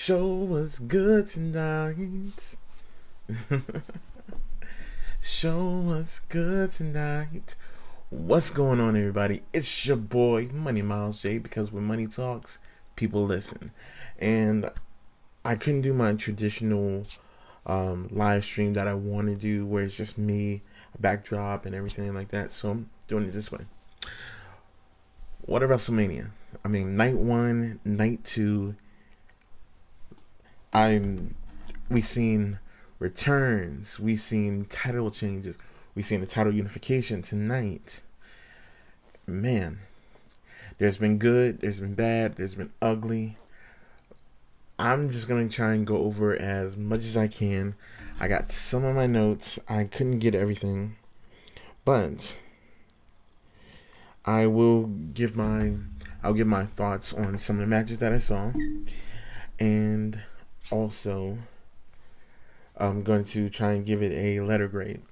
Show was good tonight. Show was good tonight. What's going on, everybody? It's your boy, Money Myles Jai, because when money talks, people listen. And I couldn't do my traditional live stream that I want to do, where it's just me, a backdrop, and everything like that. So I'm doing it this way. What a WrestleMania! I mean, night one, night two. I'm we seen returns, we seen title changes, we seen the title unification tonight. Man, there's been good, there's been bad, there's been ugly. I'm just gonna try and go over as much as I can. I got some of my notes. I couldn't get everything, but I will give my I'll give my thoughts on some of the matches that I saw, and also I'm going to try and give it a letter grade.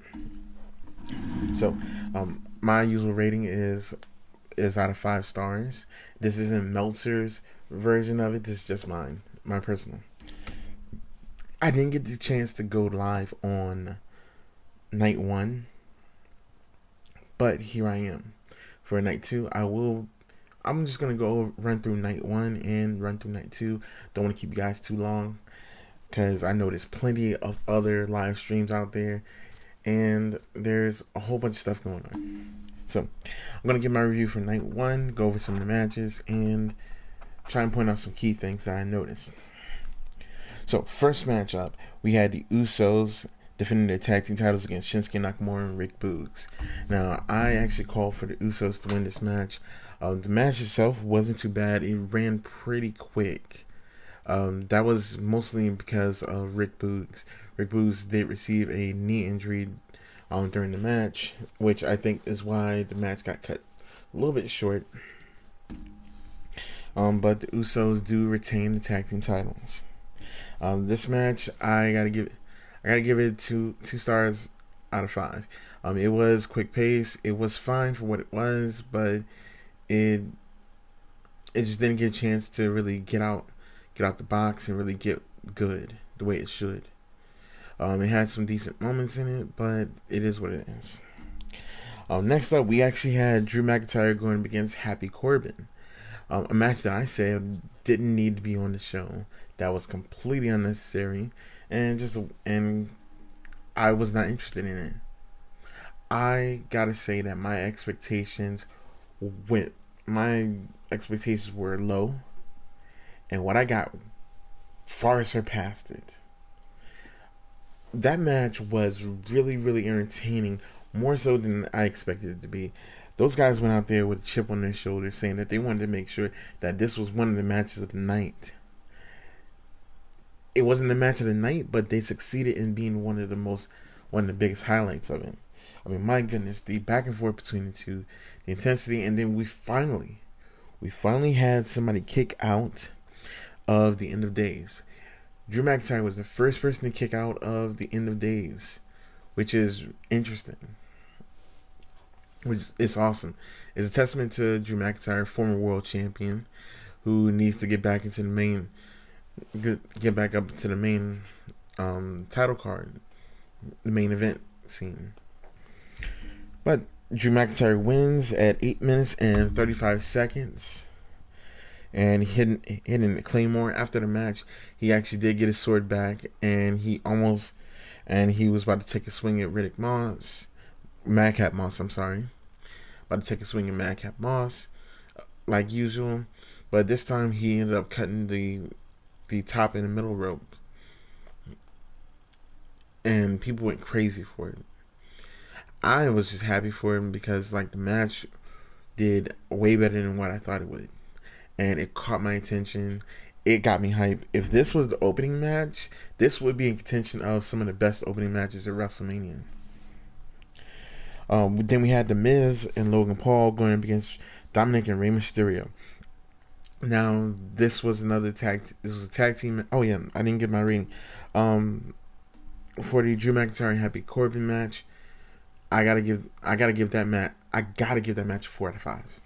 So, my usual rating is out of 5 stars. This isn't Meltzer's version of it. This is just my personal. I didn't get the chance to go live on night one, but here I am for night two. I'm just gonna go run through night one and run through night two. Don't want to keep you guys too long because I know there's plenty of other live streams out there, and there's a whole bunch of stuff going on. So I'm gonna give my review for night one, go over some of the matches, and try and point out some key things that I noticed. So first matchup, we had the Usos defending their tag team titles against Shinsuke Nakamura and Rick Boogs. Now I actually called for the Usos to win this match. The match itself wasn't too bad. It ran pretty quick. That was mostly because of Rick Boogs. Rick Boogs did receive a knee injury during the match, which I think is why the match got cut a little bit short. But the Usos do retain the tag team titles. This match, I gotta give it two stars out of 5. It was quick pace. It was fine for what it was, but it just didn't get a chance to really get out the box and really get good the way it should. It had some decent moments in it, but it is what it is. Next up, we actually had Drew McIntyre going against Happy Corbin. A match that I said didn't need to be on the show. That was completely unnecessary, and I was not interested in it. I gotta say that went my expectations were low, and what I got far surpassed it. That match was really, really entertaining, more so than I expected it to be. Those guys went out there with a chip on their shoulder saying that they wanted to make sure that this was one of the matches of the night. It wasn't the match of the night, but they succeeded in being one of the biggest highlights of it. I mean, my goodness, the back and forth between the two, the intensity, and then we finally had somebody kick out of the End of Days. Drew McIntyre was the first person to kick out of the End of Days, which is interesting. Which is awesome. It's a testament to Drew McIntyre, former world champion, who needs to get back into the main, get back up to the main title card, the main event scene. But Drew McIntyre wins at 8 minutes and 35 seconds. And hitting the Claymore after the match. He actually did get his sword back, and he was about to take a swing at Madcap Moss. I'm sorry, about to take a swing at Madcap Moss, like usual, but this time he ended up cutting the top and the middle rope, and people went crazy for it. I was just happy for him because like the match did way better than what I thought it would, and it caught my attention. It got me hyped. If this was the opening match, this would be in contention of some of the best opening matches at WrestleMania. Then we had The Miz and Logan Paul going up against Dominic and Rey Mysterio. Now this was another tag. This was a tag team. Oh yeah, I didn't get my rating. For the Drew McIntyre and Happy Corbin match, I gotta give that match a 4 out of 5.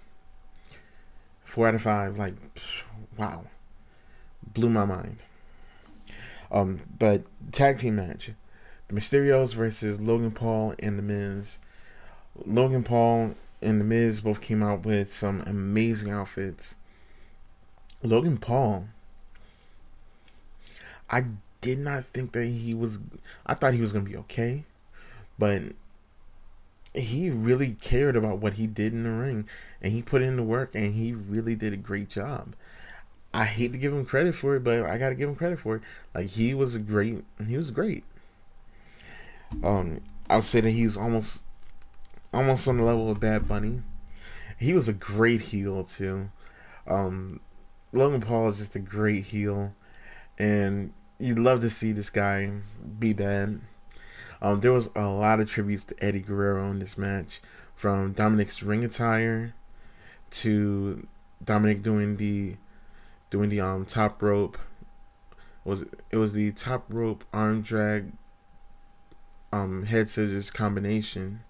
4 out of 5, like, wow, blew my mind. But tag team match: the Mysterios versus Logan Paul and The Miz. Logan Paul and The Miz both came out with some amazing outfits. Logan Paul, I did not think that he was. I thought he was gonna be okay, but he really cared about what he did in the ring, and he put in the work, and he really did a great job. I hate to give him credit for it, but I gotta give him credit for it. Like, he was great. He was great. I would say that he was almost on the level of Bad Bunny. He was a great heel too. Um, Logan Paul is just a great heel, and you'd love to see this guy be bad. There was a lot of tributes to Eddie Guerrero in this match, from Dominic's ring attire to Dominic doing the top rope. It was the top rope arm drag head scissors combination,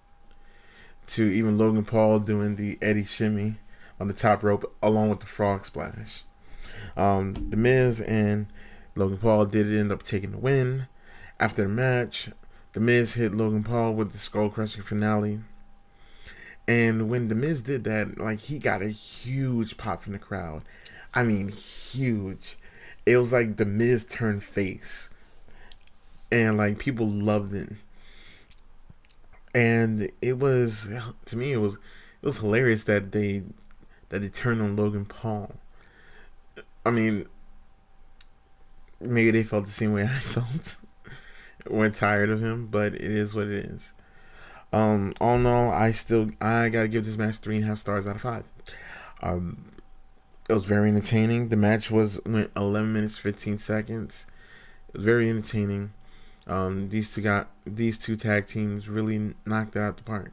to even Logan Paul doing the Eddie shimmy on the top rope along with the frog splash. The Miz and Logan Paul did end up taking the win. After the match, The Miz hit Logan Paul with the skull crushing finale. And when The Miz did that, like, he got a huge pop from the crowd. I mean, huge. It was like The Miz turned face. And, like, people loved it. And it was, to me, it was hilarious that they turned on Logan Paul. I mean, maybe they felt the same way I felt. We're tired of him, but it is what it is. All in all, I gotta give this match 3.5 stars out of 5. Um, it was very entertaining. The match went 11 minutes 15 seconds. It was very entertaining. These two tag teams really knocked it out the park.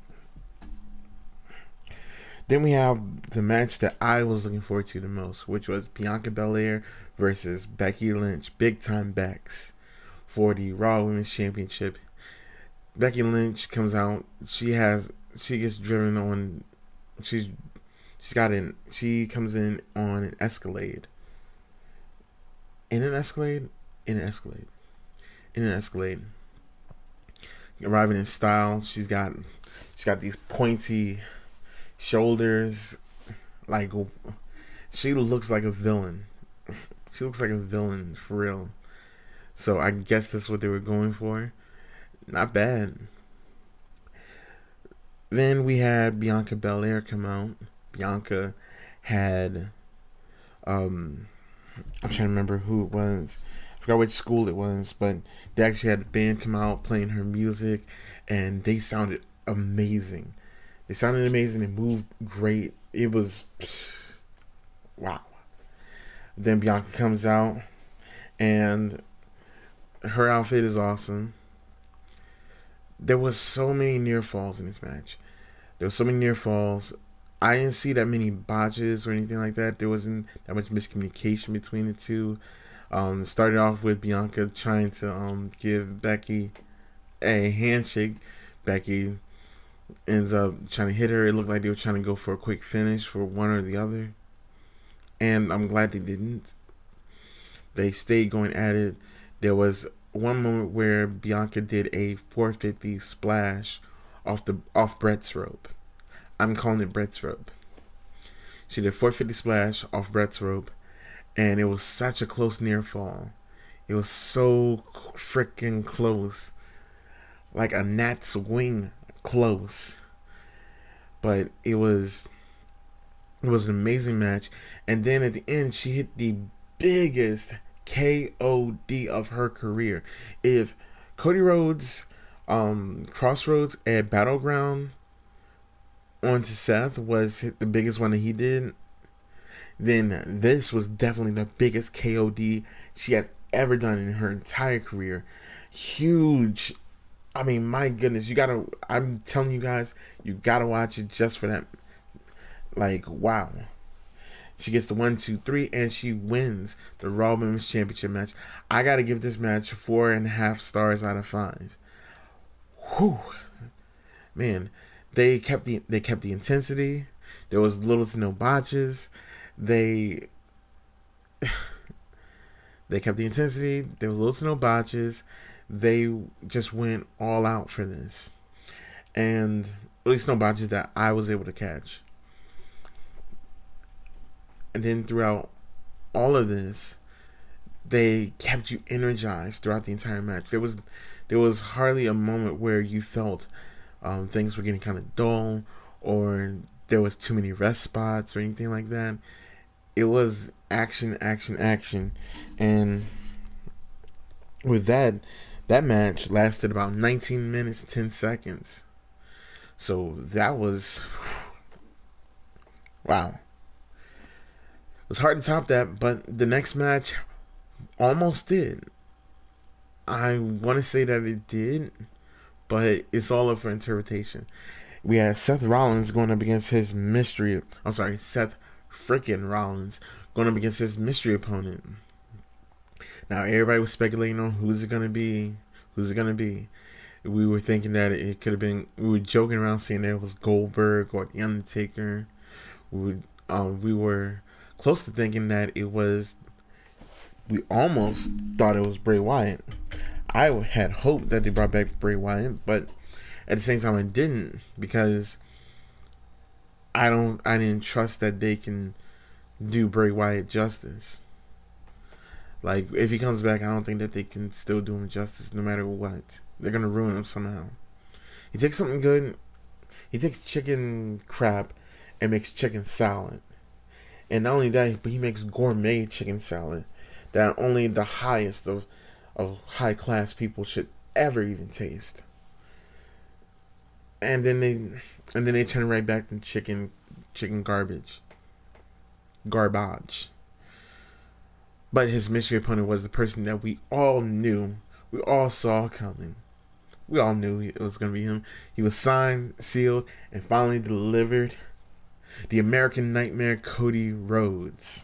Then we have the match that I was looking forward to the most, which was Bianca Belair versus Becky Lynch, Big Time Bex, for the Raw Women's Championship. Becky Lynch comes out. She gets driven on. She comes in on an Escalade. In an Escalade. In an Escalade. In an Escalade. Arriving in style. She's got these pointy shoulders. Like, she looks like a villain. She looks like a villain for real. So I guess that's what they were going for. Not bad. Then we had Bianca Belair come out. Bianca had I'm trying to remember who it was. I forgot which school it was, but they actually had a band come out playing her music, and they sounded amazing. They sounded amazing. They moved great. It was wow. Then Bianca comes out, and her outfit is awesome. There was so many near falls in this match. There was so many near falls. I didn't see that many botches or anything like that. There wasn't that much miscommunication between the two. Started off with Bianca trying to give Becky a handshake. Becky ends up trying to hit her. It looked like they were trying to go for a quick finish for one or the other. And I'm glad they didn't. They stayed going at it. There was one moment where Bianca did a 450 splash off Brett's rope. I'm calling it Brett's rope. She did 450 splash off Brett's rope, and it was such a close near fall. It was so freaking close, like a gnat's wing close. But it was an amazing match. And then at the end, she hit the biggest KOD of her career. If Cody Rhodes, Crossroads at Battleground onto Seth was the biggest one that he did, then this was definitely the biggest KOD she had ever done in her entire career. Huge. I mean, my goodness, I'm telling you guys, you gotta watch it just for that. Like, wow. She gets the 1, 2, 3, and she wins the Raw Women's Championship match. I gotta give this match 4.5 stars out of 5. Whew. Man, they kept the intensity. There was little to no botches. They They kept the intensity. There was little to no botches. They just went all out for this, and at least no botches that I was able to catch. And then throughout all of this, they kept you energized throughout the entire match. There was hardly a moment where you felt things were getting kind of dull, or there was too many rest spots or anything like that. It was action, action, action, and with that match lasted about 19 minutes and 10 seconds. So that was wow. It was hard to top that, but the next match almost did. I want to say that it did, but it's all up for interpretation. We had Seth Rollins going up against his mystery. I'm sorry, Seth freaking Rollins going up against his mystery opponent. Now everybody was speculating on who's it gonna be. Who's it gonna be? We were thinking that it could have been. We were joking around saying that it was Goldberg or The Undertaker. We were close to thinking that it was. We almost thought it was Bray Wyatt. I had hoped that they brought back Bray Wyatt, but at the same time I didn't, because I didn't trust that they can do Bray Wyatt justice. Like, if he comes back, I don't think that they can still do him justice no matter what. They're gonna ruin him somehow. He takes something good. He takes chicken crap and makes chicken salad. And not only that, but he makes gourmet chicken salad that only the highest of high class people should ever even taste. And then they turn right back to chicken garbage. But his mystery opponent was the person that we all knew, we all saw coming. We all knew it was going to be him. He was signed, sealed, and finally delivered. The American Nightmare, Cody Rhodes.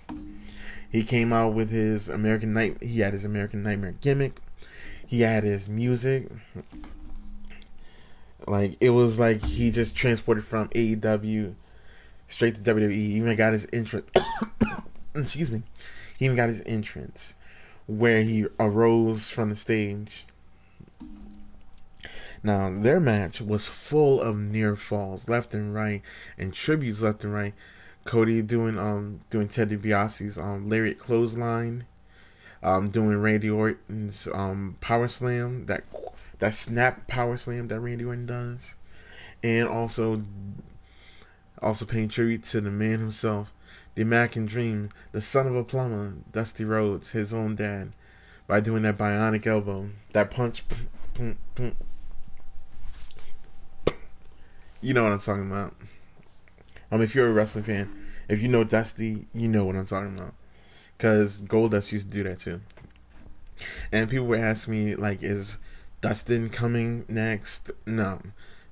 He came out with his He had his American Nightmare gimmick. He had his music. Like, it was like he just transported from AEW straight to WWE. He even got his entrance. Excuse me. He even got his entrance where he arose from the stage. Now, their match was full of near falls left and right, and tributes left and right. Cody doing Ted DiBiase's lariat clothesline, doing Randy Orton's power slam, that snap power slam that Randy Orton does, and also paying tribute to the man himself, the American Dream, the son of a plumber, Dusty Rhodes, his own dad, by doing that bionic elbow, that punch. You know what I'm talking about. If you're a wrestling fan, if you know Dusty, you know what I'm talking about. Because Goldust used to do that too. And people would ask me, like, is Dustin coming next? No.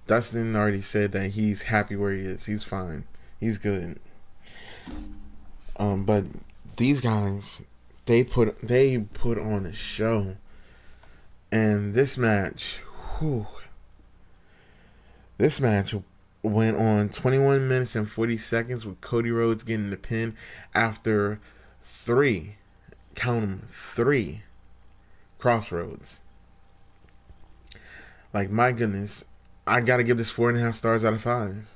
Dustin already said that he's happy where he is. He's fine. He's good. But these guys, they put on a show. And this match, this match went on 21 minutes and 40 seconds with Cody Rhodes getting the pin after 3, count them, 3 crossroads. Like, my goodness, I gotta give this 4.5 stars out of 5.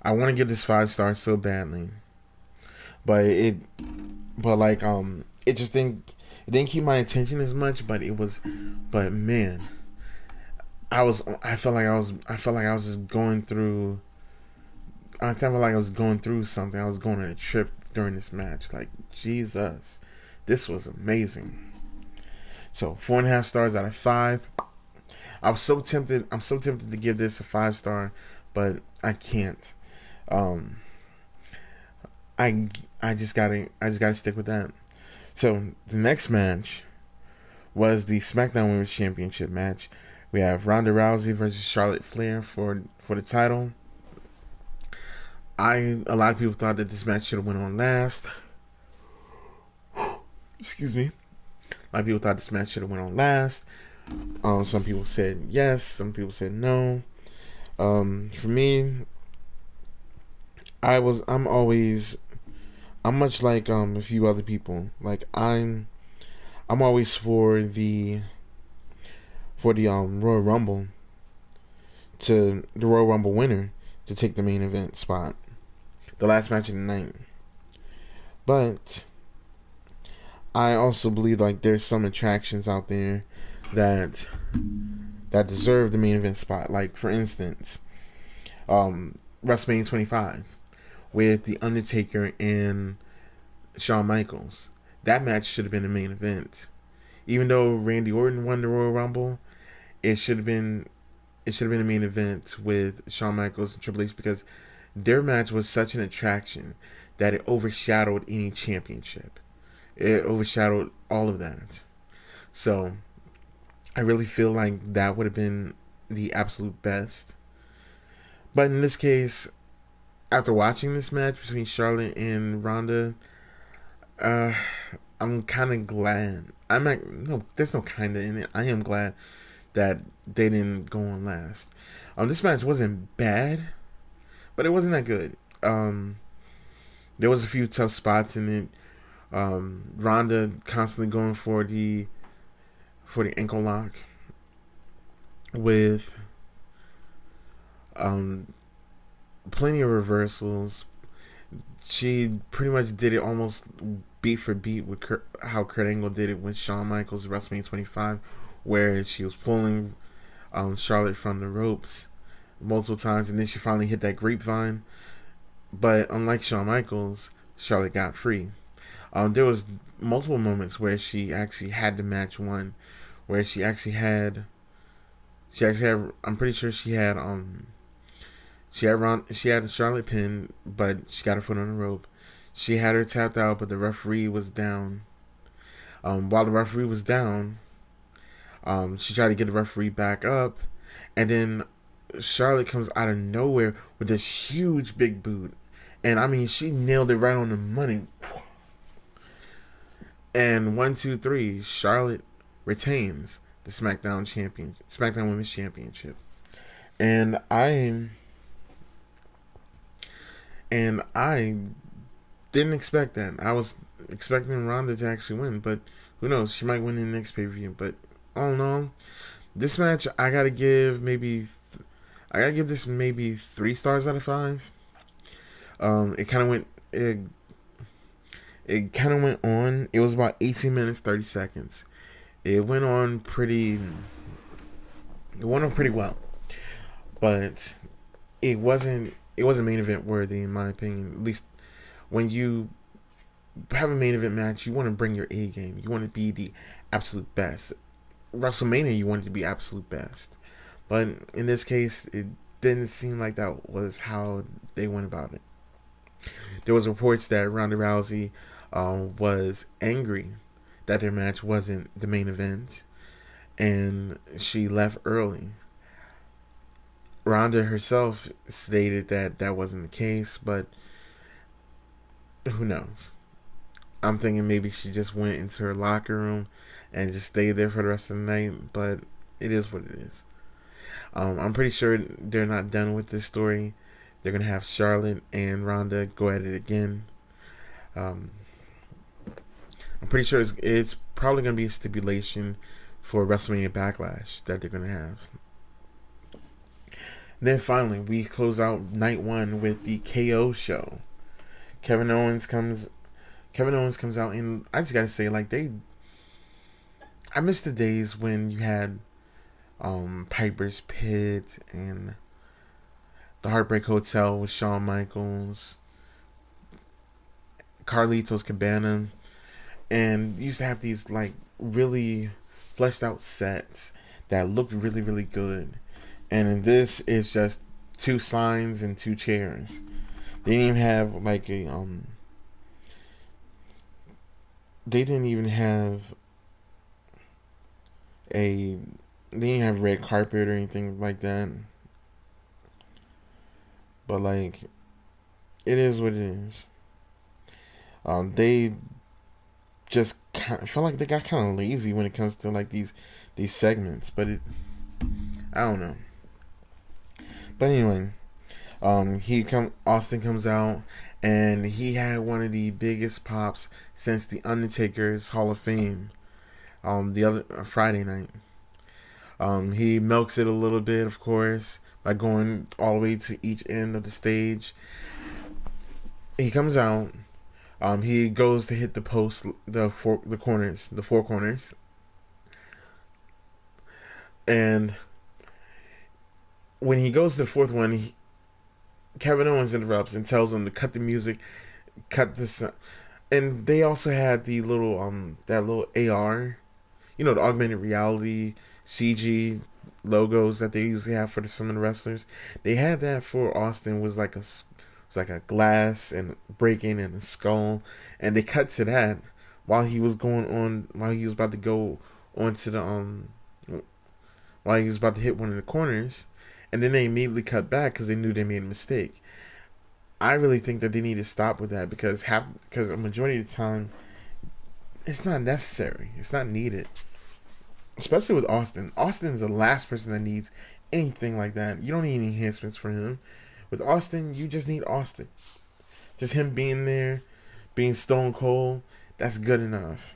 I want to give this 5 stars so badly, but it just didn't keep my attention as much. But man, I felt like I was just going through. I felt like I was going through something. I was going on a trip during this match. Like, Jesus, this was amazing. So 4.5 stars out of 5. I'm so tempted to give this a 5 star, but I can't. I just gotta stick with that. So the next match was the SmackDown Women's Championship match. We have Ronda Rousey versus Charlotte Flair for the title. A lot of people thought that this match should have went on last. Excuse me. A lot of people thought this match should have went on last. Some people said yes. Some people said no. For me, I'm much like a few other people. Like, I'm I'm always for the Royal Rumble, to the Royal Rumble winner to take the main event spot, the last match of the night. But I also believe like there's some attractions out there that deserve the main event spot. Like for instance, WrestleMania 25 with The Undertaker and Shawn Michaels. That match should have been the main event. Even though Randy Orton won the Royal Rumble, it should have been a main event with Shawn Michaels and Triple H, because their match was such an attraction that it overshadowed any championship. It overshadowed all of that. So I really feel like that would have been the absolute best. But in this case, after watching this match between Charlotte and Ronda, uh, I'm kind of glad. I'm like, no, there's no kind of in it. I am glad that they didn't go on last. This match wasn't bad, but it wasn't that good. There was a few tough spots in it. Ronda constantly going for the ankle lock with plenty of reversals. She pretty much did it almost beat for beat with how Kurt Angle did it with Shawn Michaels WrestleMania 25, where she was pulling Charlotte from the ropes multiple times, and then she finally hit that grapevine. But unlike Shawn Michaels, Charlotte got free. There was multiple moments where she actually had the match won, where she actually had. I'm pretty sure she had she had Charlotte pinned, but she got her foot on the rope. She had her tapped out, but the referee was down. While the referee was down, she tried to get the referee back up, and then Charlotte comes out of nowhere with this huge big boot. And I mean, she nailed it right on the money. And 1, 2, 3, Charlotte retains the SmackDown Women's Championship. And I didn't expect that. I was expecting Ronda to actually win, but who knows? She might win in the next pay-per-view. But all in all, this match I gotta give this maybe 3 stars out of 5. It kind of went on. It was about 18 minutes 30 seconds. It went on pretty well, but it wasn't main event worthy in my opinion. At least when you have a main event match, you want to bring your A game. You want to be the absolute best. WrestleMania, you wanted to be absolute best, but in this case, it didn't seem like that was how they went about it. There was reports that Ronda Rousey was angry that their match wasn't the main event, and she left early. Ronda herself stated that that wasn't the case, but who knows? I'm thinking maybe she just went into her locker room and just stayed there for the rest of the night, but it is what it is. I'm pretty sure they're not done with this story. They're going to have Charlotte and Ronda go at it again. I'm pretty sure it's probably going to be a stipulation for WrestleMania Backlash that they're going to have. Then finally, we close out night 1 with the KO show. Kevin Owens comes out, and I just gotta say, like, I miss the days when you had Piper's Pit and the Heartbreak Hotel with Shawn Michaels, Carlito's Cabana, and you used to have these like really fleshed out sets that looked really, really good. And in this, it's just 2 signs and 2 chairs. They didn't even have like a They didn't even have a. They didn't have red carpet or anything like that. But like, it is what it is. They just I felt like they got kind of lazy when it comes to like these segments. But I don't know. But anyway, Austin comes out, and he had one of the biggest pops since the Undertaker's Hall of Fame the other Friday night. He milks it a little bit, of course, by going all the way to each end of the stage. He comes out. He goes to hit the post, the corners, the four corners, and when he goes to the fourth one, Kevin Owens interrupts and tells him to cut the music, cut this, and they also had the little that little AR, the augmented reality CG logos that they usually have for some of the wrestlers. They had that for Austin. Was like a glass and breaking and a skull, and they cut to that while he was about to go onto the while he was about to hit one of the corners, and then they immediately cut back because they knew they made a mistake. I really think that they need to stop with that because a majority of the time it's not necessary. It's not needed, especially with Austin. Austin's the last person that needs anything like that. You don't need any enhancements for him. With Austin, you just need Austin. Just him being there, being stone cold, that's good enough.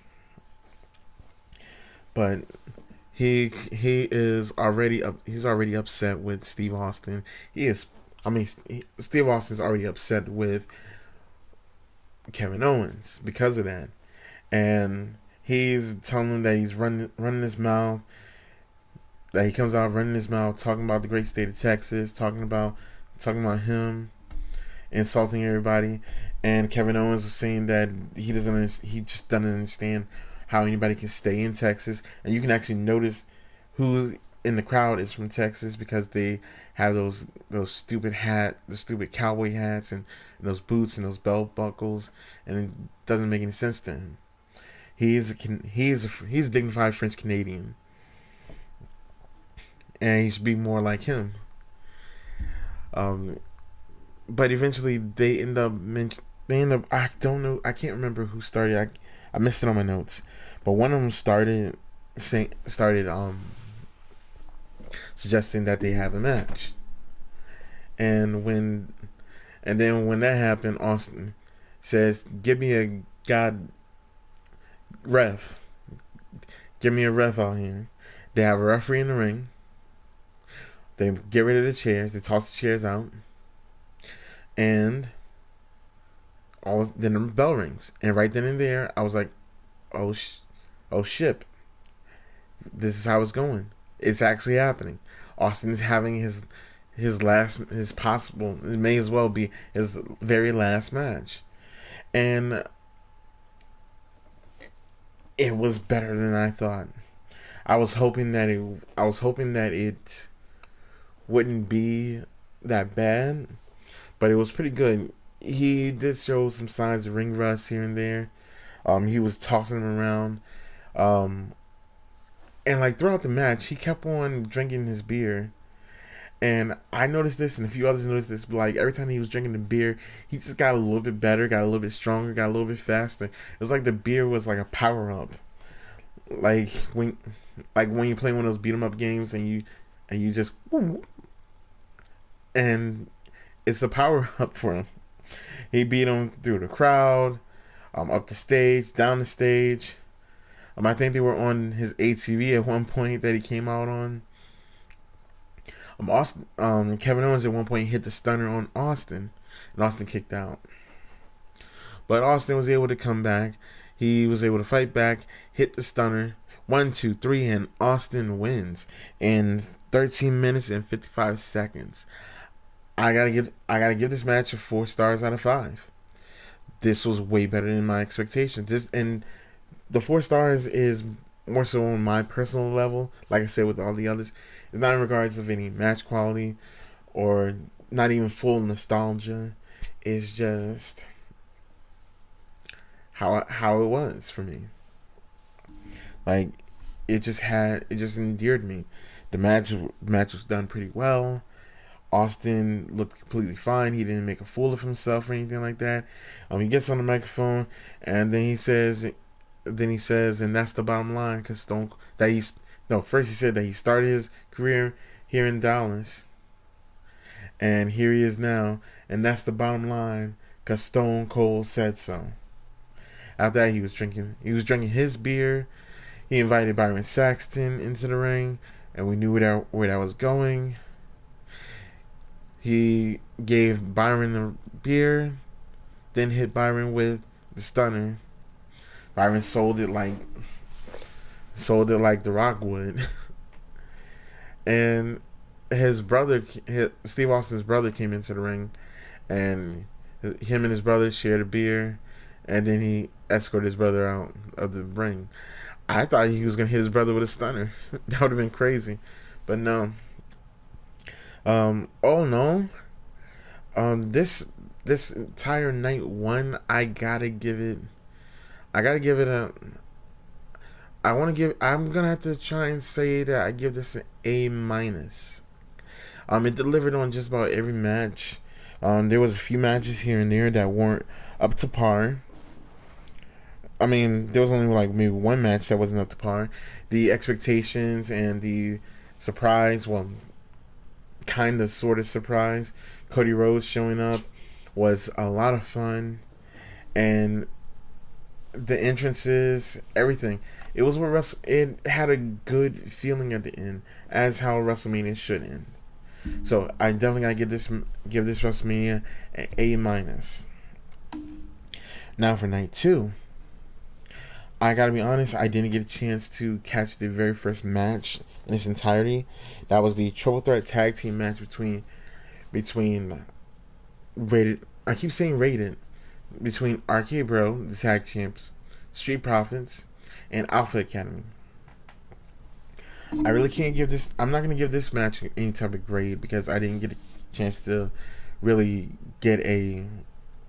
But he is already he's already upset with Steve Austin. Steve Austin's already upset with Kevin Owens because of that, and he's telling him that he's running his mouth. That he comes out running his mouth, talking about the great state of Texas, talking about him, insulting everybody, and Kevin Owens was saying that he just doesn't understand how anybody can stay in Texas, and you can actually notice who in the crowd is from Texas because they have those the stupid cowboy hats and those boots and those belt buckles, and it doesn't make any sense to him. He's a dignified French Canadian, and he should be more like him. Um, but eventually they end up. I don't know. I can't remember who started. I missed it on my notes, but one of them started suggesting that they have a match, and then when that happened, Austin says, "Give me a god ref. Give me a ref out here." They have a referee in the ring. They get rid of the chairs. They toss the chairs out, and then the bell rings. And right then and there, I was like, "Oh shit! This is how it's going. It's actually happening." Austin is having it may as well be his very last match, and it was better than I thought. I was hoping that it wouldn't be that bad, but it was pretty good. He did show some signs of ring rust here and there. He was tossing him around, um, and like throughout the match, he kept on drinking his beer. And I noticed this, and a few others noticed this. But like every time he was drinking the beer, he just got a little bit better, got a little bit stronger, got a little bit faster. It was like the beer was like a power up. Like when, like when you play one of those beat 'em up games, and you just, and it's a power up for him. He beat him through the crowd, up the stage, down the stage. I think they were on his ATV at one point that he came out on. Kevin Owens at one point hit the stunner on Austin, and Austin kicked out. But Austin was able to come back. He was able to fight back, hit the stunner, 1, 2, 3, and Austin wins in 13 minutes and 55 seconds. I gotta give this match a 4 stars out of 5. This was way better than my expectations. And the 4 stars is more so on my personal level. Like I said with all the others, it's not in regards of any match quality or not even full nostalgia. It's just how it was for me. Like it just endeared me. The match was done pretty well. Austin looked completely fine. He didn't make a fool of himself or anything like that. He gets on the microphone and then he says, and that's the bottom line. First he said that he started his career here in Dallas, and here he is now, and that's the bottom line, because Stone Cold said so. After that, he was drinking his beer. He invited Byron Saxton into the ring, and we knew where that was going. He gave Byron the beer, then hit Byron with the stunner. Byron sold it like The Rock would. And Steve Austin's brother, came into the ring, and him and his brother shared a beer, and then he escorted his brother out of the ring. I thought he was gonna hit his brother with a stunner. That would have been crazy, but no. Oh no. This entire night one, I gotta give it. I gotta give it a. I want to give. I'm gonna have to try and say that I give this an A minus. It delivered on just about every match. There was a few matches here and there that weren't up to par. I mean, there was only like maybe one match that wasn't up to par. The expectations and the surprise, well, kind of sort of surprise, Cody Rhodes showing up was a lot of fun, and the entrances, everything. It was what it had a good feeling at the end, as how WrestleMania should end. So I definitely gotta give this WrestleMania an A minus. Now for night two, I gotta be honest, I didn't get a chance to catch the very first match in its entirety. That was the Triple Threat Tag Team match between rated. I keep saying rated, between RK Bro, the tag champs, Street Profits, and Alpha Academy. I really can't give this. I'm not gonna give this match any type of grade because I didn't get a chance to really get a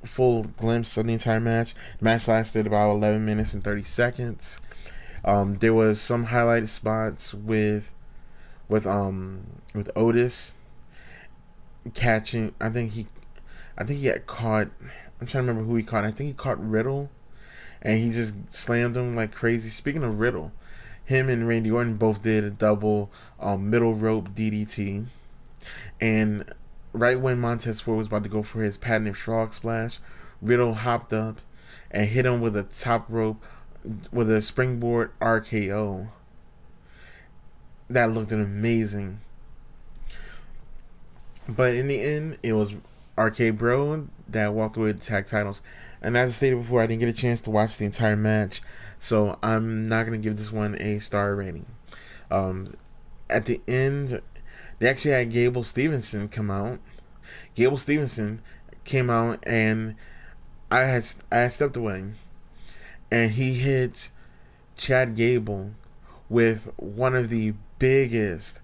full glimpse of the entire match. The match lasted about 11 minutes and 30 seconds. There was some highlighted spots with Otis catching. I think he had caught. I'm trying to remember who he caught. I think he caught Riddle, and he just slammed him like crazy. Speaking of Riddle, him and Randy Orton both did a double middle rope DDT, and right when Montez Ford was about to go for his patented frog splash, Riddle hopped up and hit him with a top rope with a springboard RKO. That looked amazing. But in the end, it was RK Bro that walked away with the tag titles. And as I stated before, I didn't get a chance to watch the entire match, so I'm not going to give this one a star rating. At the end, they actually had Gable Stevenson come out. Gable Stevenson came out, and I had stepped away, and he hit Chad Gable with one of the biggest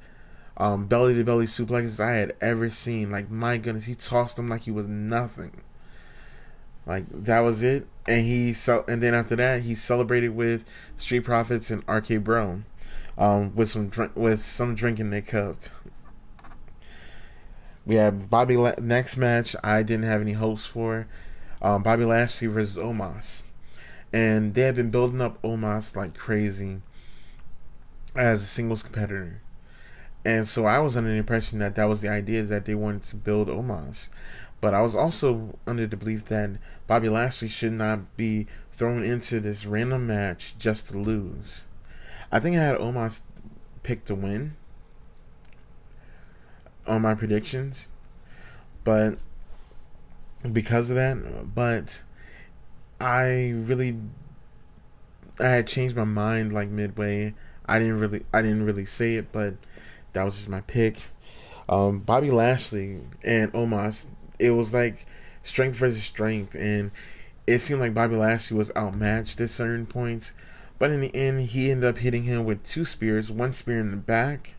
belly to belly suplexes I had ever seen. Like, my goodness, he tossed him like he was nothing. Like, that was it. And and then after that, he celebrated with Street Profits and RK Bro, with some drink in their cup. We had next match. I didn't have any hopes for Bobby Lashley versus Omos, and they had been building up Omos like crazy as a singles competitor. And so I was under the impression that was the idea, that they wanted to build Omos. But I was also under the belief that Bobby Lashley should not be thrown into this random match just to lose. I think I had Omos picked to win on my predictions, but because of that, but I had changed my mind like midway. I didn't really say it, but that was just my pick. Bobby Lashley and Omos, it was like strength versus strength, and it seemed like Bobby Lashley was outmatched at certain points, but in the end, he ended up hitting him with two spears, one spear in the back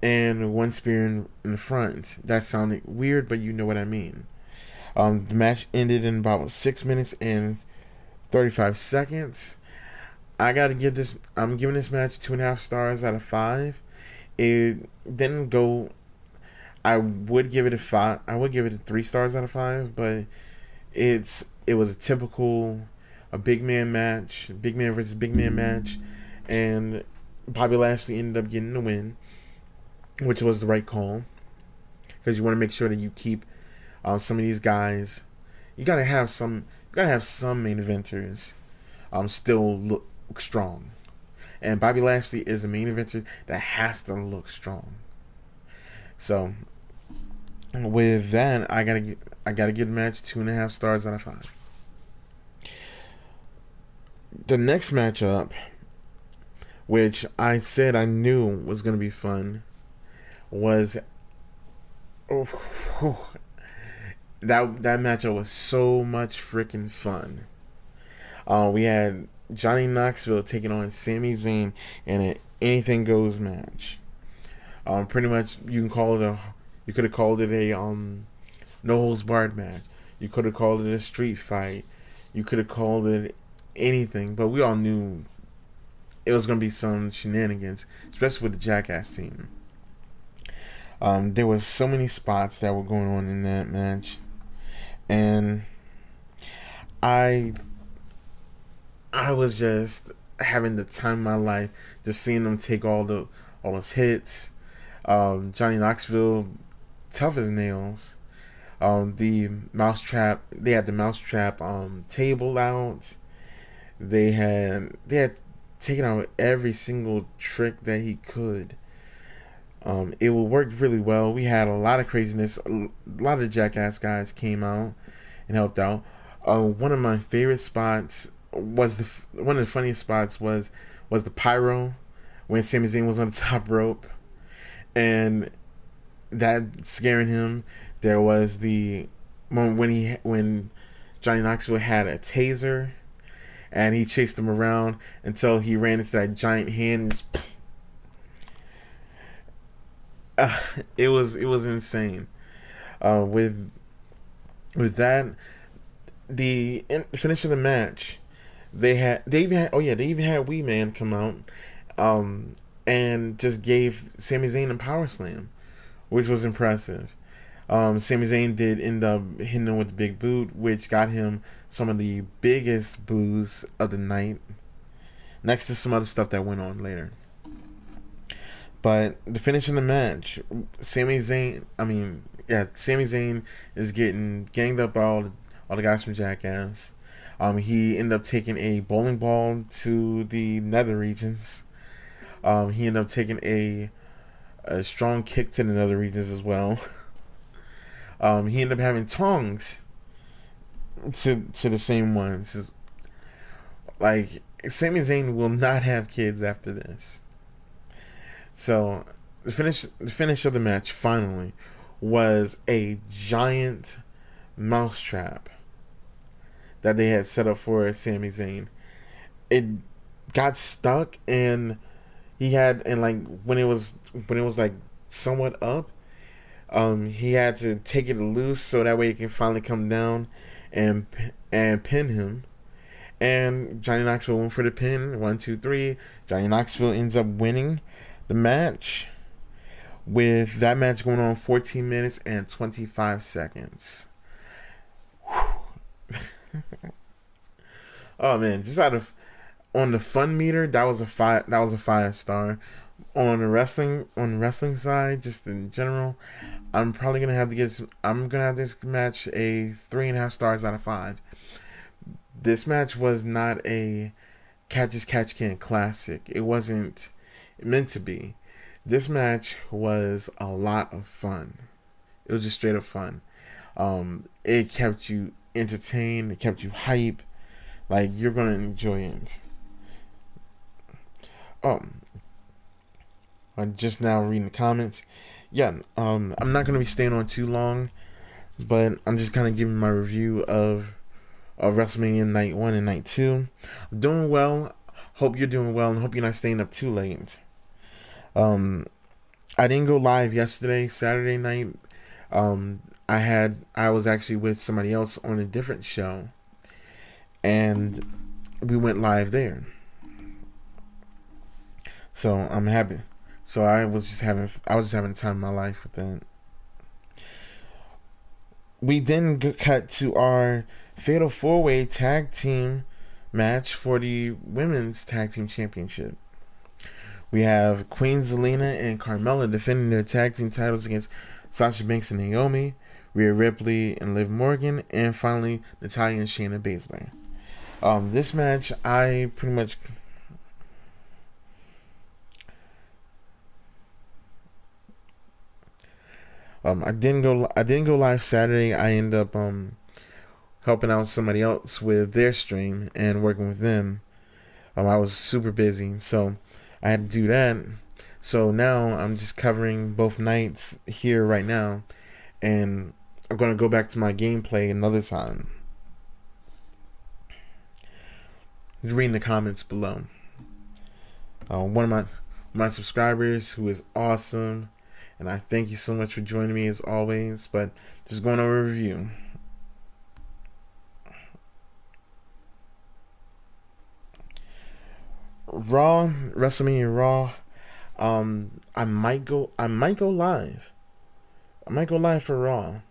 and one spear in the front. That sounded weird, but you know what I mean. The match ended in about 6 minutes and 35 seconds. I'm giving this match 2.5 stars out of 5. It didn't go. I would give it a 5. I would give it a 3 stars out of 5, but it was a typical big man match, big man versus big man match, and Bobby Lashley ended up getting the win, which was the right call, because you want to make sure that you keep some of these guys. You gotta have some main eventers still look strong, and Bobby Lashley is a main eventer that has to look strong. So with that, I gotta give the match 2.5 stars out of 5. The next matchup, which I said I knew was gonna be fun, was that matchup was so much freaking fun. We had Johnny Knoxville taking on Sami Zayn in an anything goes match. Pretty much you could have called it a no holds barred match. You could have called it a street fight. You could have called it anything, but we all knew it was gonna be some shenanigans, especially with the Jackass team. There was so many spots that were going on in that match, and I was just having the time of my life, just seeing them take all those hits. Johnny Knoxville, tough as nails. The mousetrap, they had the mousetrap table out. They had taken out every single trick that he could. It worked really well. We had a lot of craziness. A lot of the Jackass guys came out and helped out. One of my favorite spots was one of the funniest spots was the pyro when Sami Zayn was on the top rope and that scaring him. There was the moment when Johnny Knoxville had a taser and he chased him around until he ran into that giant hand. It was insane. With that, the finish of the match, they even had Wee Man come out, and just gave Sami Zayn a power slam, which was impressive. Sami Zayn did end up hitting him with the big boot, which got him some of the biggest boos of the night, next to some other stuff that went on later. But the finish of the match, Sami Zayn is getting ganged up by all the guys from Jackass. He ended up taking a bowling ball to the nether regions. He ended up taking a strong kick to the nether regions as well. He ended up having tongs to the same ones. Like, Sami Zayn will not have kids after this. So the finish of the match finally was a giant mousetrap that they had set up for Sami Zayn. It got stuck, and when it was like somewhat up, he had to take it loose so that way it can finally come down and pin him. And Johnny Knoxville went for the pin. 1, 2, 3. Johnny Knoxville ends up winning the match, with that match going on 14 minutes and 25 seconds. Oh man, just on the fun meter, that was a 5 star. On the wrestling side, just in general, I'm gonna have this match a 3.5 stars out of 5. This match was not a catch as catch can classic. It wasn't meant to be. This match was a lot of fun. It was just straight up fun. It kept you entertained. It kept you hype. Like, you're gonna enjoy it. I'm just now reading the comments. Yeah, I'm not gonna be staying on too long, but I'm just kind of giving my review of WrestleMania Night 1 and Night 2. I'm doing well. Hope you're doing well, and hope you're not staying up too late. I didn't go live yesterday, Saturday night. I was actually with somebody else on a different show, and we went live there. So I'm happy. So I was just having the time of my life with that. We then cut to our Fatal 4-Way Tag Team match for the Women's Tag Team Championship. We have Queen Zelina and Carmella defending their tag team titles against Sasha Banks and Naomi, Rhea Ripley and Liv Morgan, and finally Natalya and Shayna Baszler. This match, I pretty much I didn't go live Saturday. I ended up helping out somebody else with their stream and working with them. I was super busy, so I had to do that. So now I'm just covering both nights here right now, and I'm gonna go back to my gameplay another time. Just reading the comments below. One of my subscribers who is awesome, and I thank you so much for joining me as always. But just going over a review. Raw, WrestleMania Raw. I might go live. I might go live for Raw.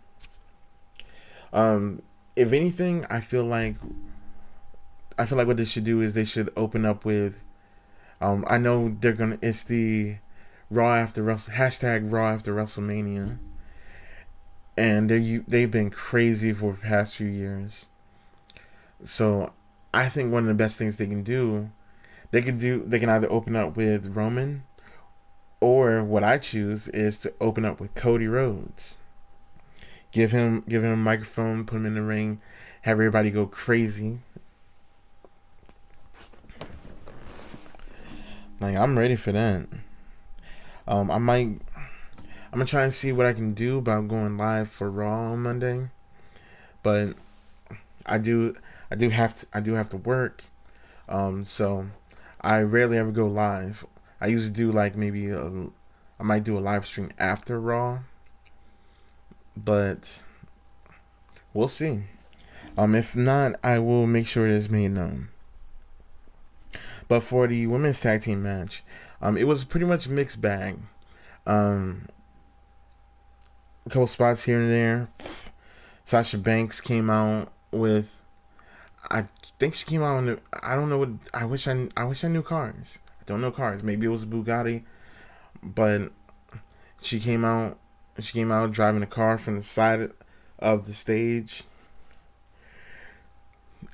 Um, if anything, I feel like what they should do is they should open up with. I know they're gonna. It's the Raw after hashtag Raw after WrestleMania, and they've been crazy for the past few years. So I think one of the best things they can either open up with Roman, or what I choose is to open up with Cody Rhodes. Give him a microphone, put him in the ring, have everybody go crazy. Like, I'm ready for that. I'm gonna try and see what I can do about going live for Raw on Monday, but I do I do have to work. So I rarely ever go live. I usually do like I might do a live stream after Raw, but we'll see. If not, I will make sure it is made known. But for the women's tag team match, it was pretty much a mixed bag. Um, a couple spots here and there. Sasha Banks came out with. I think she came out. I don't know what. I wish I knew cars. I don't know cars. Maybe it was a Bugatti, but she came out. She came out driving a car from the side of the stage,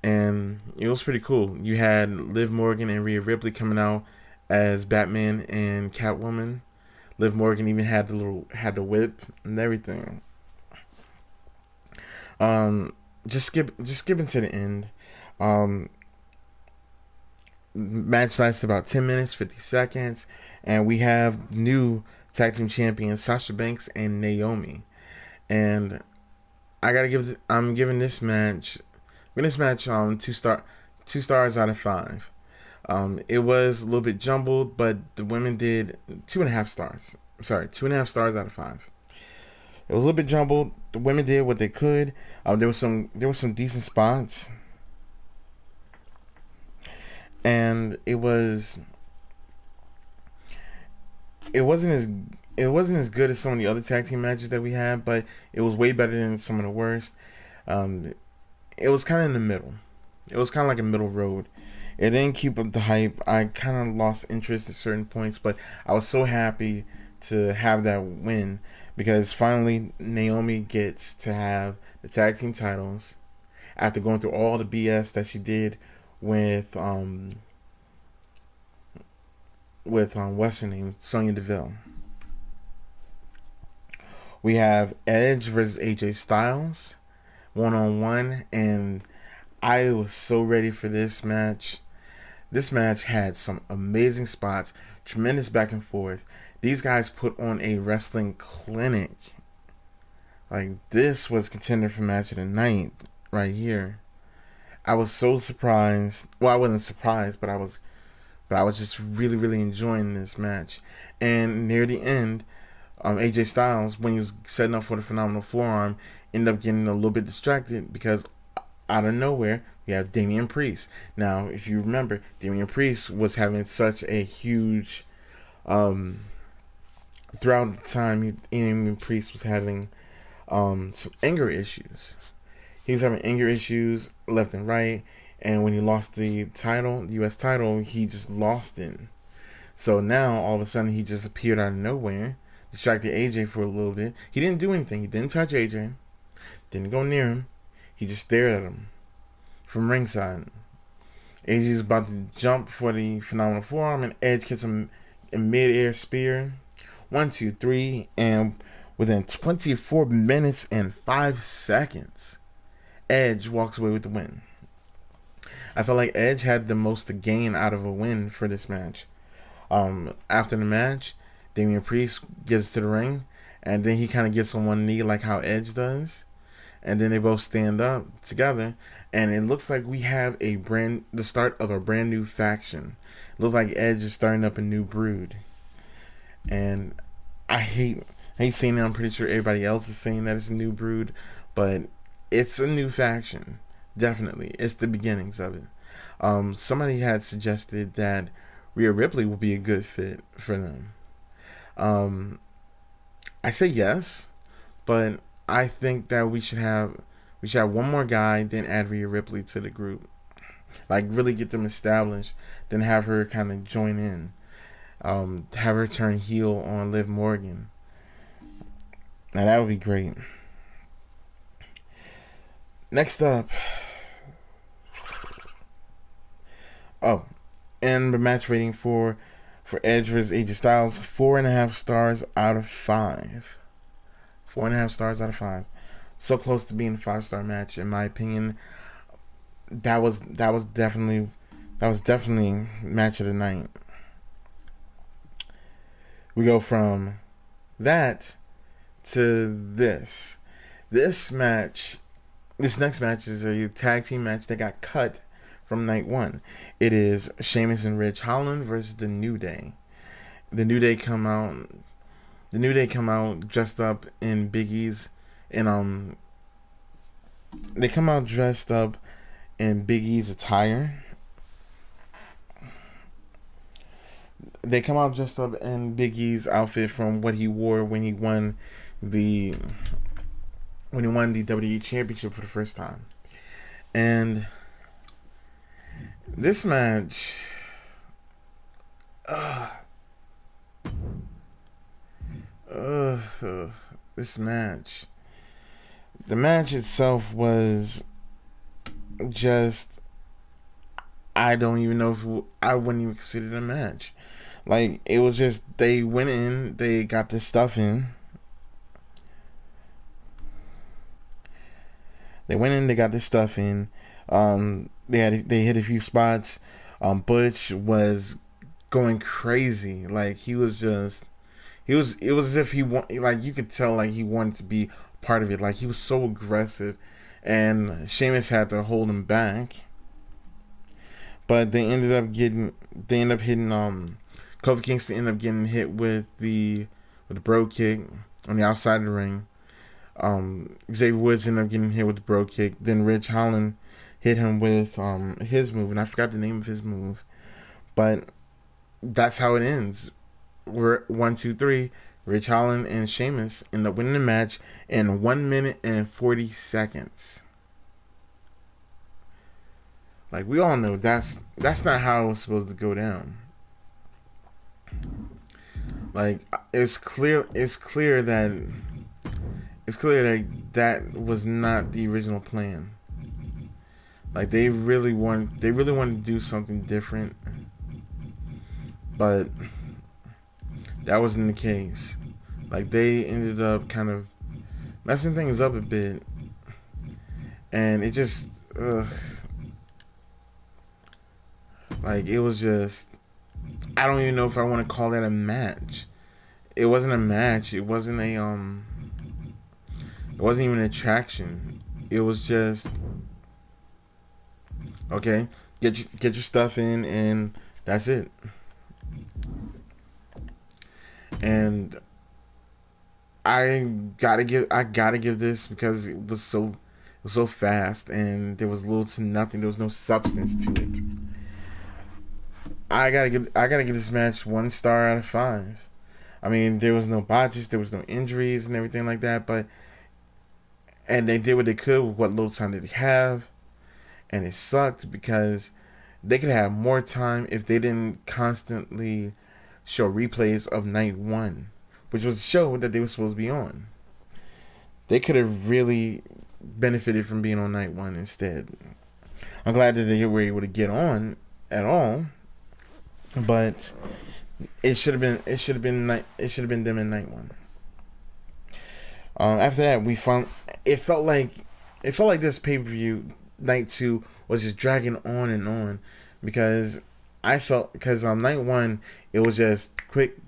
and it was pretty cool. You had Liv Morgan and Rhea Ripley coming out as Batman and Catwoman. Liv Morgan even had the whip and everything. Um, just skipping to the end. Um, Match lasted about 10 minutes, 50 seconds, and we have new tag team champions Sasha Banks and Naomi. And I'm giving this match 2 stars out of 5. It was a little bit jumbled, but the women did 2.5 stars. Sorry, 2.5 stars out of 5. It was a little bit jumbled. The women did what they could. There was some decent spots, and it wasn't as good as some of the other tag team matches that we had, but it was way better than some of the worst. Um, it was kind of in the middle. It was kind of like a middle road. It didn't keep up the hype. I kind of lost interest at certain points, but I was so happy to have that win because finally Naomi gets to have the tag team titles after going through all the BS that she did with what's her name, Sonya Deville. We have Edge versus AJ Styles 1-on-1, and I was so ready for this match. This match had some amazing spots, tremendous back and forth. These guys put on a wrestling clinic. Like, this was contender for match of the night right here. I was so surprised. Well, I wasn't surprised, but I was just really, really enjoying this match. And near the end, AJ Styles, when he was setting up for the phenomenal forearm, ended up getting a little bit distracted because out of nowhere, we have Damian Priest. Now, if you remember, Damian Priest was having such a huge, throughout the time, Damian Priest was having some anger issues. He was having anger issues left and right, and when he lost the title, the U.S. title, he just lost it. So now, all of a sudden, he just appeared out of nowhere, distracted AJ for a little bit. He didn't do anything. He didn't touch AJ, didn't go near him. He just stared at him from ringside. AJ is about to jump for the phenomenal forearm, and Edge gets him in mid-air spear. 1, 2, 3, and Within 24 minutes and 5 seconds, Edge walks away with the win. I felt like Edge had the most to gain out of a win for this match. After the match, Damian Priest gets to the ring, and then he kind of gets on one knee like how Edge does, and then they both stand up together, and it looks like we have the start of a brand new faction. It looks like Edge is starting up a new brood, and I hate saying it. I'm pretty sure everybody else is saying that it's a new brood, but it's a new faction. Definitely, it's the beginnings of it. Somebody had suggested that Rhea Ripley would be a good fit for them. I say yes, but I think that we should have one more guy, then add Rhea Ripley to the group. Like really get them established, then have her kind of join in. Have her turn heel on Liv Morgan. Now that would be great. Next up, and the match rating for Edge vs AJ Styles, 4.5 stars out of 5. 4.5 stars out of 5. So close to being a 5-star match, in my opinion. That was definitely match of the night. We go from that to this. This next match is a tag team match that got cut from night 1. It is Sheamus and Ridge Holland versus the New Day. The New Day come out dressed up in Big E's, and they come out dressed up in Big E's attire. They come out dressed up in Big E's outfit from what he wore when he won the WWE Championship for the first time. And this match, the match itself was just, I don't even know if I wouldn't even consider it a match. Like, it was just, they went in, they got their stuff in. They hit a few spots. Butch was going crazy. Like, it was as if you could tell like he wanted to be part of it. Like, he was so aggressive, and Sheamus had to hold him back. But they ended up hitting Kofi Kingston ended up getting hit with the bro kick on the outside of the ring. Xavier Woods ended up getting hit with the bro kick. Then Ridge Holland hit him with his move, and I forgot the name of his move. But that's how it ends. We're 1, 2, 3. Ridge Holland and Sheamus end up winning the match in 1 minute and 40 seconds. Like, we all know that's not how it was supposed to go down. Like, it's clear that that was not the original plan. Like, they really wanted to do something different, but that wasn't the case. Like, they ended up kind of messing things up a bit, and it just like, it was just, I don't even know if I want to call that a match. It wasn't a match. It wasn't even an attraction. It was just, okay, get your stuff in, and that's it. And I gotta give this, because it was so fast, and there was little to nothing. There was no substance to it. I gotta give this match 1 star out of 5. I mean, there was no botches, there was no injuries and everything like that, and they did what they could with what little time they have, and it sucked because they could have more time if they didn't constantly show replays of night 1, which was a show that they were supposed to be on. They could have really benefited from being on night 1 instead. I'm glad that they were able to get on at all, but it should have been them in night 1. After that, we found it felt like this pay-per-view night 2 was just dragging on because I felt because night 1 it was just quick.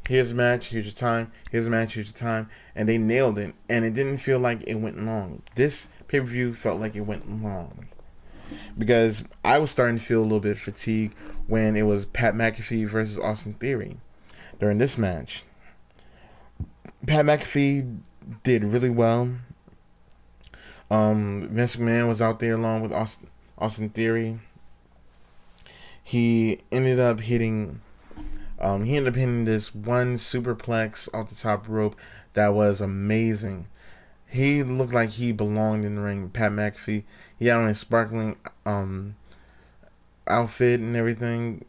Here's a match, here's your time. Here's a match, here's your time, and they nailed it. And it didn't feel like it went long. This pay-per-view felt like it went long because I was starting to feel a little bit fatigued when it was Pat McAfee versus Austin Theory during this match. Pat McAfee did really well. Vince McMahon was out there along with Austin Theory. He ended up hitting this one superplex off the top rope that was amazing. He looked like he belonged in the ring. Pat McAfee. He had on his sparkling outfit and everything,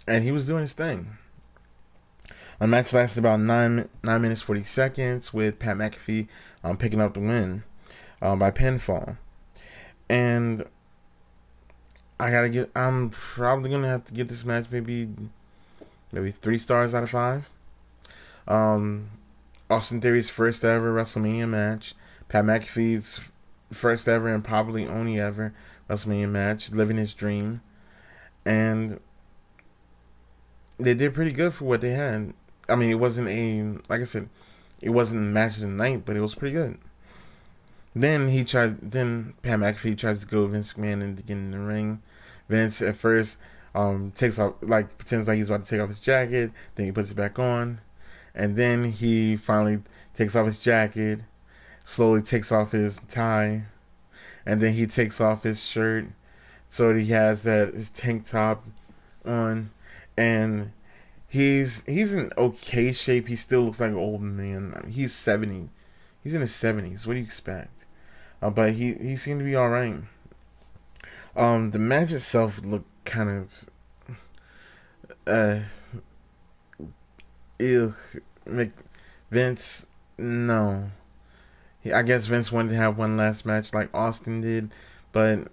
and he was doing his thing. The match lasted about 9 minutes 40 seconds with Pat McAfee picking up the win by pinfall. And I'm probably gonna have to give this match maybe 3 stars out of 5. Austin Theory's first ever WrestleMania match. Pat McAfee's first ever and probably only ever WrestleMania match. Living his dream. And they did pretty good for what they had. I mean, it wasn't like I said, it wasn't match of the night, but it was pretty good. Then Pat McAfee tries to go Vince McMahon and get in the ring. Vince at first takes off, pretends like he's about to take off his jacket, then he puts it back on, and then he finally takes off his jacket, slowly takes off his tie, and then he takes off his shirt, so that he has his tank top on, and he's in okay shape. He still looks like an old man. I mean, he's 70. He's in his 70s. What do you expect? But he seemed to be all right. The match itself looked kind of ew. Vince, no. I guess Vince wanted to have one last match like Austin did, but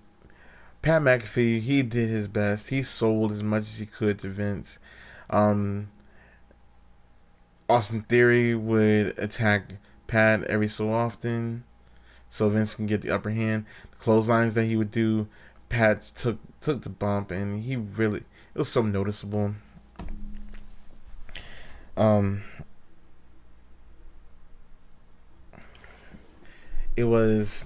Pat McAfee, he did his best. He sold as much as he could to Vince. Austin Theory would attack Pat every so often, so Vince can get the upper hand. The clotheslines that he would do, Pat took the bump, and it was so noticeable. It was.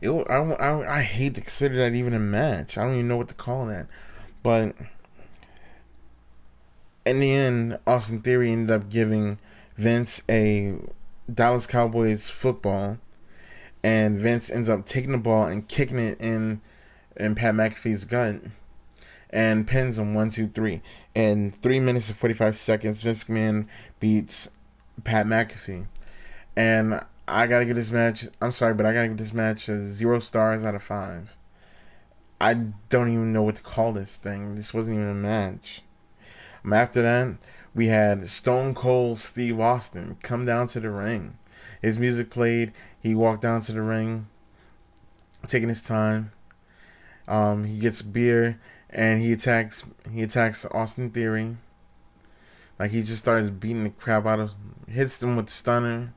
I hate to consider that even a match. I don't even know what to call that, but in the end, Austin Theory ended up giving Vince a Dallas Cowboys football, and Vince ends up taking the ball and kicking it in Pat McAfee's gut, and pins him 1, 2, 3. In 3 minutes and 45 seconds, Vince McMahon beats Pat McAfee, and I gotta give this match. I'm sorry, but I gotta give this match 0 stars out of 5. I don't even know what to call this thing. This wasn't even a match. After that, we had Stone Cold Steve Austin come down to the ring. His music played. He walked down to the ring, taking his time. He gets beer and he attacks Austin Theory. Like, he just starts beating the crap out of him, hits him with the stunner.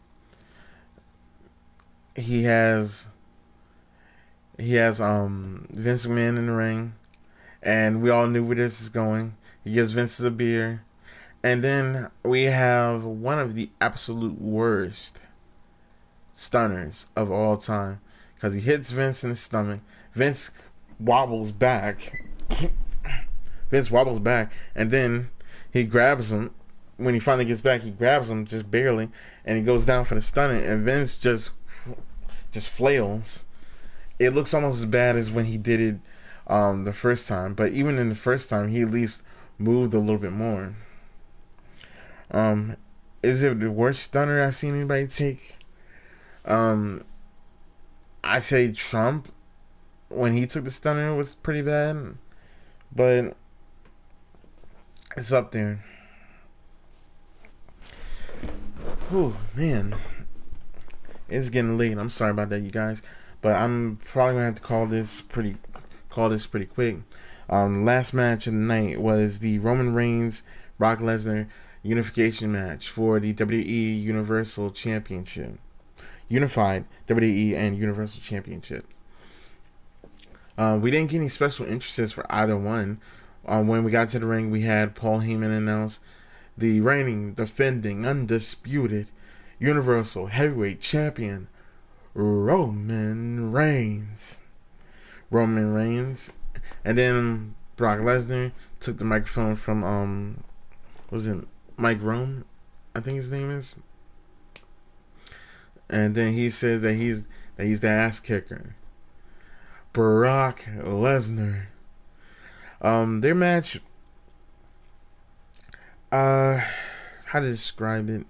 He has Vince McMahon in the ring, and we all knew where this is going. He gives Vince the beer, and then we have one of the absolute worst stunners of all time, because he hits Vince in the stomach. Vince wobbles back. And then he grabs him. When he finally gets back, he grabs him just barely, and he goes down for the stunner, and Vince just flails. It looks almost as bad as when he did it the first time, but even in the first time, he at least moved a little bit more. Is it the worst stunner I've seen anybody take? I say Trump, when he took the stunner, was pretty bad, but it's up there. Whew, man. It's getting late. I'm sorry about that, you guys, but I'm probably gonna have to call this pretty quick. Last match of the night was the Roman Reigns Brock Lesnar unification match for the WWE Universal Championship. Unified WWE and Universal Championship. We didn't get any special interests for either one. When we got to the ring, we had Paul Heyman announce the reigning, defending, undisputed Universal Heavyweight Champion, Roman Reigns. Roman Reigns. And then Brock Lesnar took the microphone from, was it Mike Rome? I think his name is. And then he said that he's the ass kicker. Brock Lesnar. Their match, how to describe it?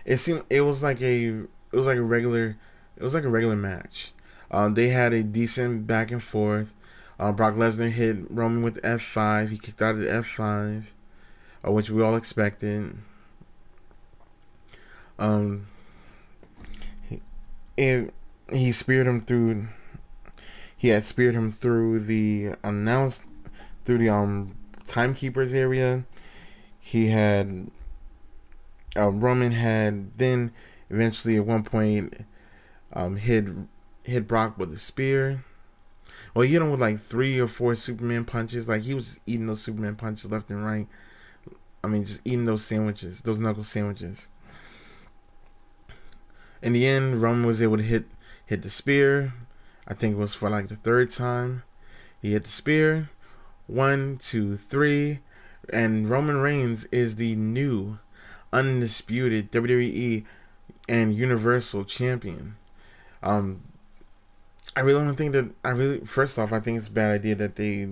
It was like a regular match. They had a decent back and forth. Brock Lesnar hit Roman with F5. He kicked out of the F5, which we all expected. He speared him through. He had speared him through the timekeepers area. He had Roman had then eventually at one point hit Brock with a spear. Well, he hit him with like 3 or 4 Superman punches. Like, he was eating those Superman punches left and right. I mean, just eating those sandwiches, those knuckle sandwiches. In the end, Roman was able to hit the spear. I think it was for like the 3rd time. He hit the spear. 1, 2, 3. And Roman Reigns is the new undisputed WWE and Universal Champion. I really don't think that. First off, I think it's a bad idea that they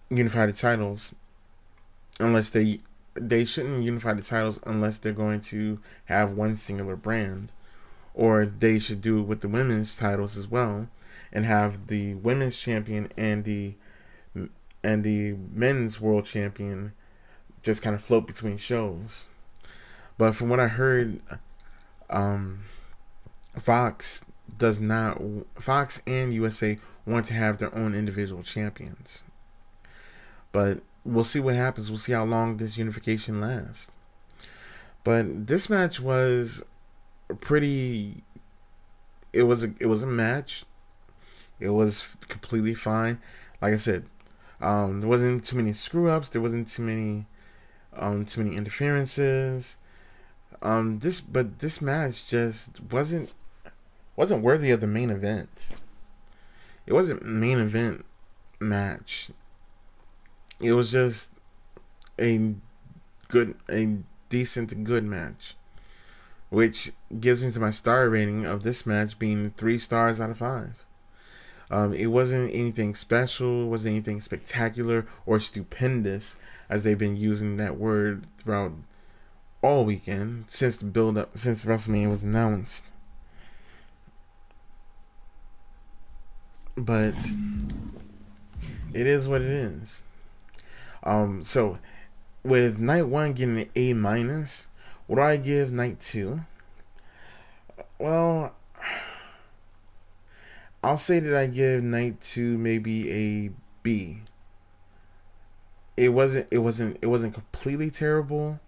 unify the titles. Unless they shouldn't unify the titles unless they're going to have one singular brand. Or they should do it with the women's titles as well, and have the women's champion and the men's world champion just kind of float between shows. But from what I heard, Fox and USA want to have their own individual champions. But we'll see what happens. We'll see how long this unification lasts. But this match was pretty. It was a match. It was completely fine. Like I said, there wasn't too many screw ups. There wasn't too many interferences. This match just wasn't worthy of the main event. It wasn't main event match. It was just a decent to good match, which gives me to my star rating of this match being 3 stars out of 5. It wasn't anything special, wasn't anything spectacular or stupendous, as they've been using that word throughout all weekend since since WrestleMania was announced. But it is what it is. So with night 1 getting an A minus, what do I give night 2? Well, I'll say that I give night 2 maybe a B. It wasn't completely terrible,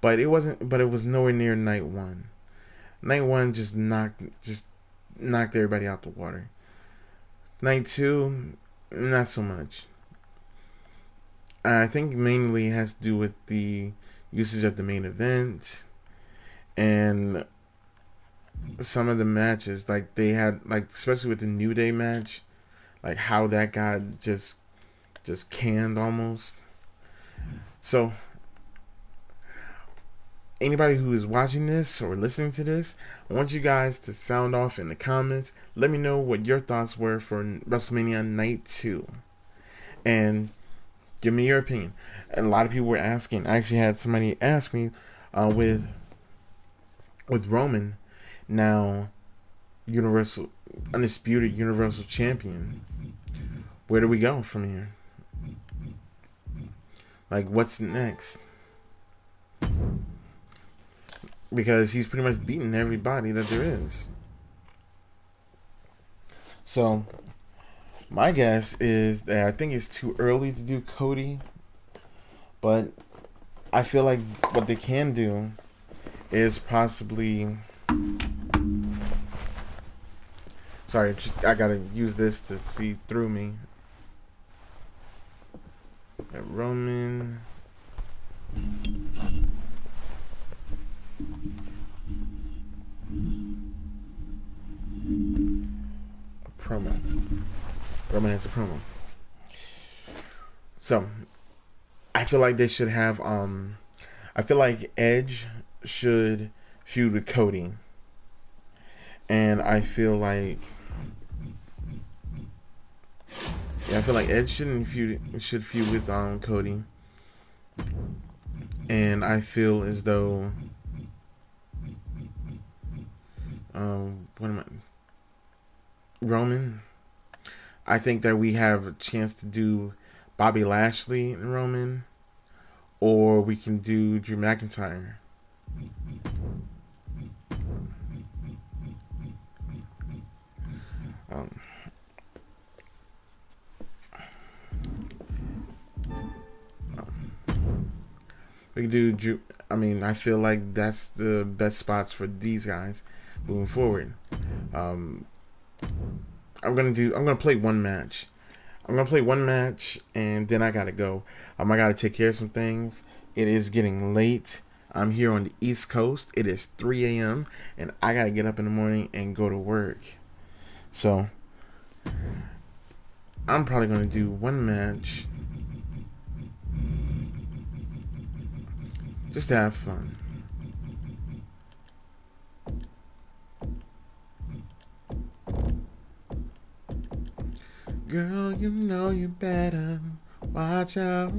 but it was nowhere near night 1. Night 1 just knocked everybody out the water. Night 2, not so much. I think mainly it has to do with the usage of the main event and some of the matches. Like, they had, like, especially with the New Day match, like how that got just canned almost. So anybody who is watching this or listening to this, I want you guys to sound off in the comments. Let me know what your thoughts were for WrestleMania Night 2. And give me your opinion. And a lot of people were asking. I actually had somebody ask me with Roman now undisputed Universal Champion. Where do we go from here? Like, what's next? Because he's pretty much beaten everybody that there is. So my guess is that I think it's too early to do Cody, but I feel like what they can do is possibly. Sorry, I gotta use this to see through me. Roman. A promo. Roman has a promo. So, I feel like they should have. I feel like Edge should feud with Cody, and I feel like. Yeah, I feel like Edge should feud with Cody, and I feel as though what am I? Roman. I think that we have a chance to do Bobby Lashley and Roman, or we can do Drew McIntyre. We can do Drew. I mean, I feel like that's the best spots for these guys moving forward. I'm gonna play one match. I'm gonna play one match, and then I gotta go. I gotta take care of some things. It is getting late. I'm here on the East Coast. It is 3 a.m. and I gotta get up in the morning and go to work. So I'm probably gonna do one match just to have fun. Girl, you know you better watch out.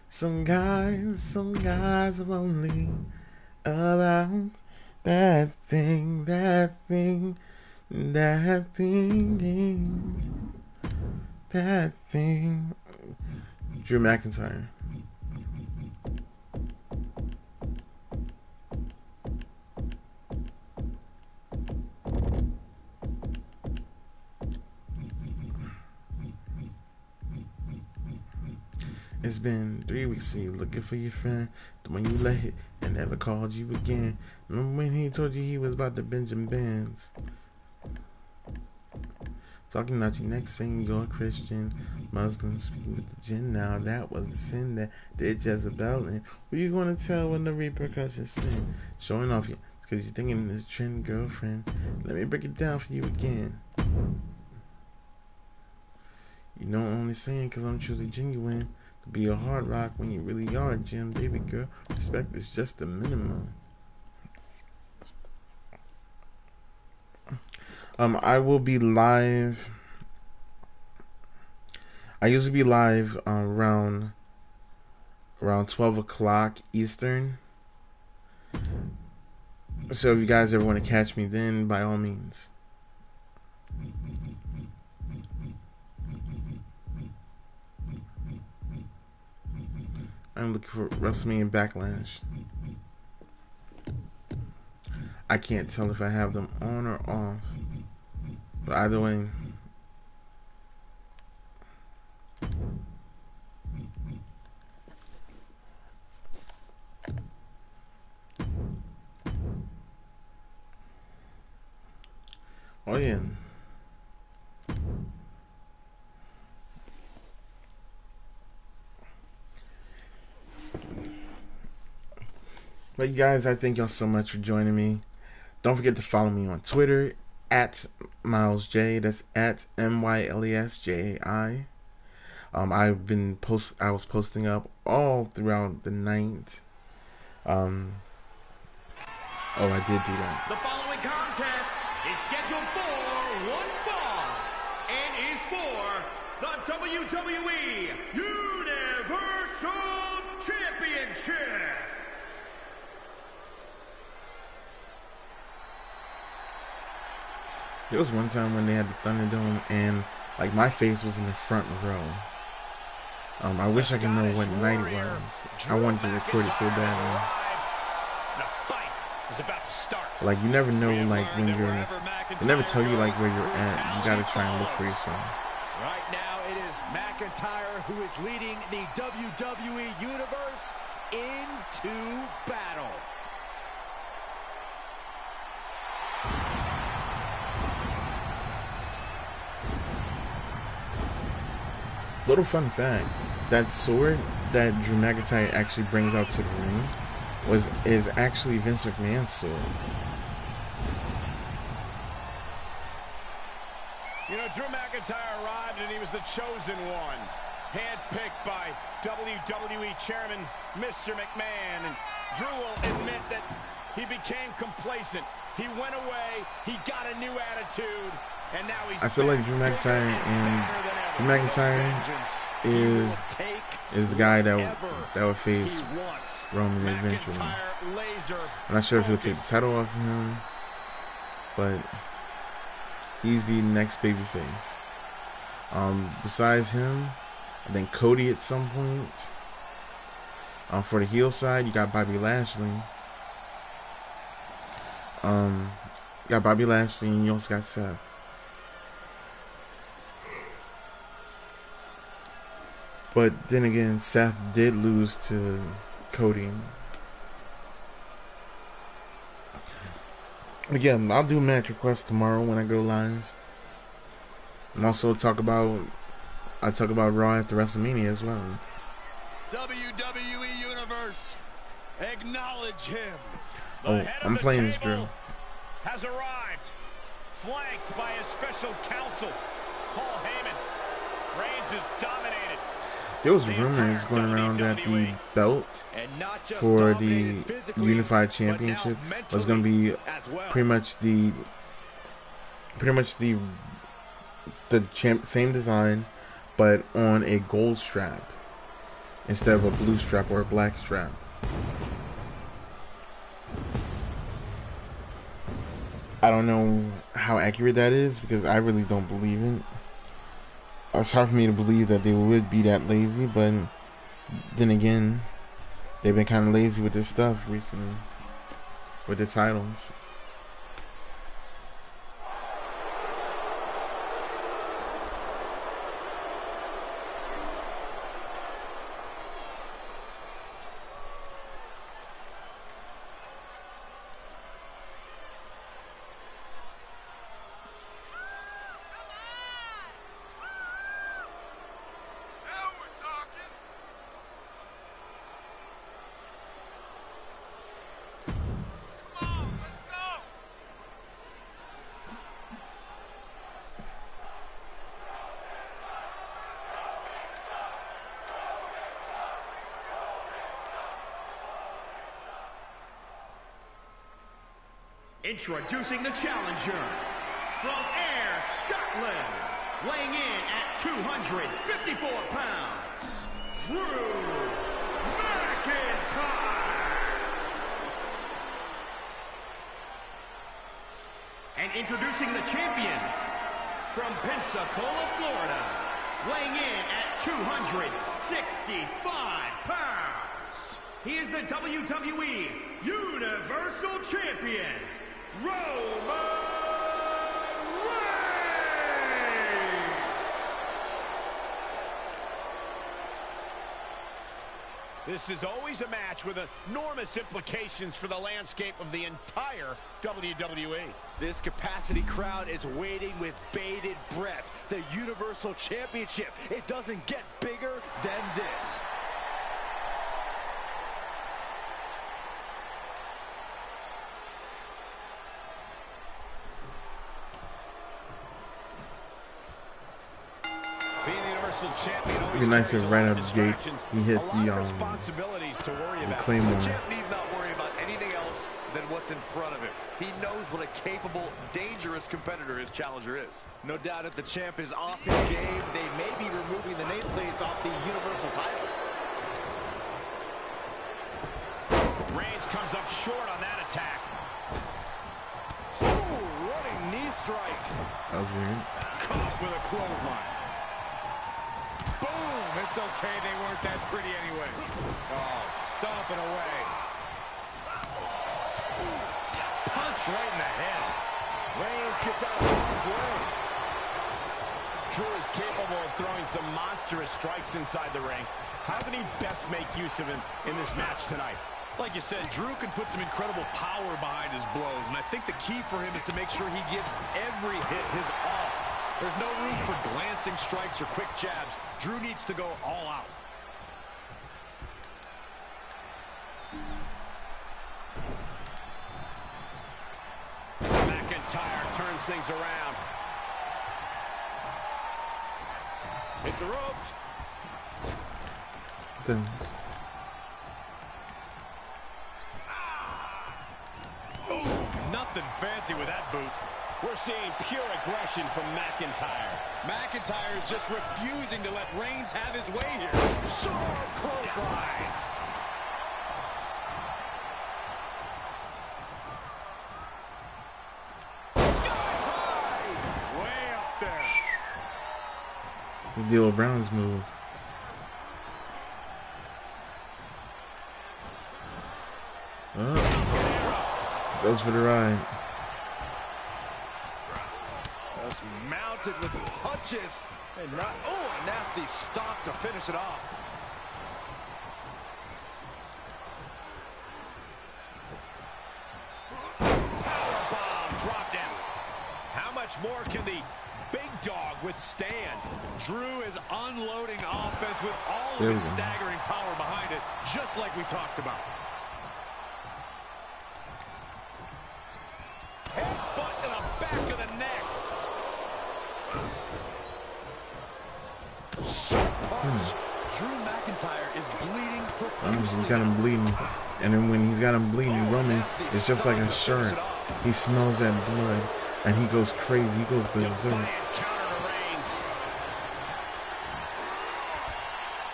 Some guys are only about that thing. Drew McIntyre. It's been 3 weeks and you looking for your friend, the one you let hit and never called you again. Remember when he told you he was about to Benjamin Benz? Talking about you next, saying you're a Christian, Muslim, speaking with the jinn. Now that was the sin that did Jezebel. And who you gonna tell when the repercussions spin? Showing off you, because you're thinking this trend, girlfriend. Let me break it down for you again. You know I'm only saying because I'm truly genuine. To be a hard rock when you really are a gem, baby girl. Respect is just the minimum. I will be live. I usually be live around 12 o'clock Eastern. So if you guys ever want to catch me, then by all means. I'm looking for Wrestlemania Backlash. I can't tell if I have them on or off. But either way. Oh yeah. But you guys, I thank y'all so much for joining me. Don't forget to follow me on Twitter at Myles Jai. That's at MYLESJAI. I was posting up all throughout the night. Oh, I did do that. The following contest is scheduled for one fall and is for the WWE Universal Championship. There was one time when they had the Thunderdome and like my face was in the front row. I wish I could remember what night it was. I wanted to record it so badly. The fight is about to start. Like you never know, like when you're, they never tell you like where you're at. You gotta try and look for yourself. Right now, it is Miz, McIntyre, who is leading the WWE Universe into battle. Little fun fact, that sword that Drew McIntyre actually brings out to the ring is actually Vince McMahon's sword. You know, Drew McIntyre arrived and he was the chosen one. Handpicked by WWE Chairman Mr. McMahon. And Drew will admit that he became complacent. He went away, he got a new attitude, and now he's I feel like Drew McIntyre is the guy that will face Roman eventually. I'm not sure if he'll take the title off of him, but he's the next babyface. Besides him, I think Cody at some point. For the heel side, you got Bobby Lashley. You got Bobby Lashley, and you also got Seth. But then again, Seth did lose to Cody. Again, I'll do match requests tomorrow when I go live. And also talk about Raw after WrestleMania as well. WWE Universe, acknowledge him. Oh, I'm playing this drill. Has arrived, flanked by his special counsel, Paul Heyman. Reigns is dominated. There was rumors going around that the belt for the Unified Championship was going to be pretty much the same design, but on a gold strap instead of a blue strap or a black strap. I don't know how accurate that is because I really don't believe it. It's hard for me to believe that they would be that lazy, but then again, they've been kind of lazy with their stuff recently, with their titles. Introducing the challenger from Ayr, Scotland, weighing in at 254 pounds, Drew McIntyre. And introducing the champion from Pensacola, Florida, weighing in at 265 pounds. He is the WWE Universal Champion, Roman Reigns! This is always a match with enormous implications for the landscape of the entire WWE. This capacity crowd is waiting with bated breath. The Universal Championship. It doesn't get bigger than this. It'd be nice if right out of the gate he hit the Claymore. The champ needs not worry about anything else than what's in front of him. He knows what a capable, dangerous competitor his challenger is. No doubt if the champ is off his game, they may be removing the nameplates off the Universal title. Reigns comes up short on that attack. Ooh, running knee strike. That was weird. Caught with a clothesline. Boom! It's okay, they weren't that pretty anyway. Oh, stomping away. Punch right in the head. Reigns gets out of harm's way. Drew is capable of throwing some monstrous strikes inside the ring. How can he best make use of him in this match tonight? Like you said, Drew can put some incredible power behind his blows, and I think the key for him is to make sure he gives every hit his all. There's no room for glancing strikes or quick jabs. Drew needs to go all out. McIntyre turns things around. Hit the ropes. Done. Nothing fancy with that boot. We're seeing pure aggression from McIntyre. McIntyre is just refusing to let Reigns have his way here. Sharp clothesline. Sky high. Way up there. The D'Lo Brown's move. Oh. Goes for the ride. That's mounted with punches. And not, oh, a nasty stop to finish it off. Powerbomb dropped him. How much more can the big dog withstand? Drew is unloading offense with all There of we his go. staggering power behind it, just like we talked about. Headbutt to the back of the neck. Punch. Drew McIntyre is bleeding profusely. He's got him bleeding. And then when he's got him bleeding, Roman is just like a shark. He smells that blood and he goes crazy. He goes berserk. Defiant counter to Reigns.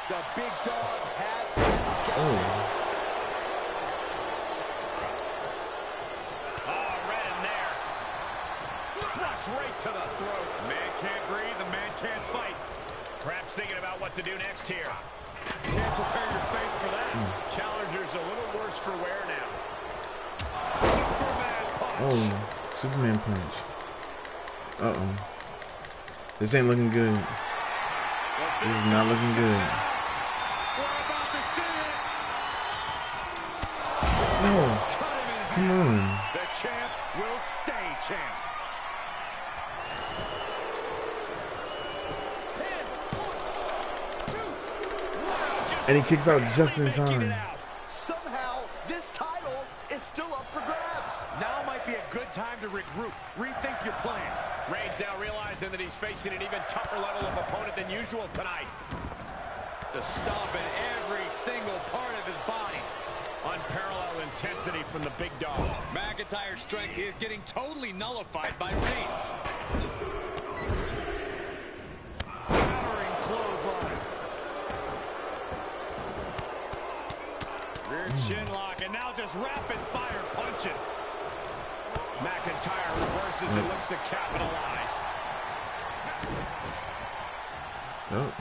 The big dog had that scalp. Oh. Oh, right in there. Thrust right to the throat. Man can't breathe, the man can't fight. Perhaps thinking about what to do next here. Can't prepare your face for that. Challenger's a little worse for wear now. Superman punch. Oh. Superman punch. Uh-oh. This ain't looking good. This is not looking good. We're about to see it. No. Cut him in half. Come on. The champ will stay champ. And he kicks out just in Making it time. out. Somehow, this title is still up for grabs. Now might be a good time to regroup. Rethink your plan. Reigns now realizing that he's facing an even tougher level of opponent than usual tonight. The stomp in every single part of his body. Unparalleled intensity from the big dog. McIntyre's strength is getting totally nullified by Reigns. Powering clotheslines. Rear chin lock, and now just rapid fire punches. McIntyre reverses and looks to capitalize. Oh.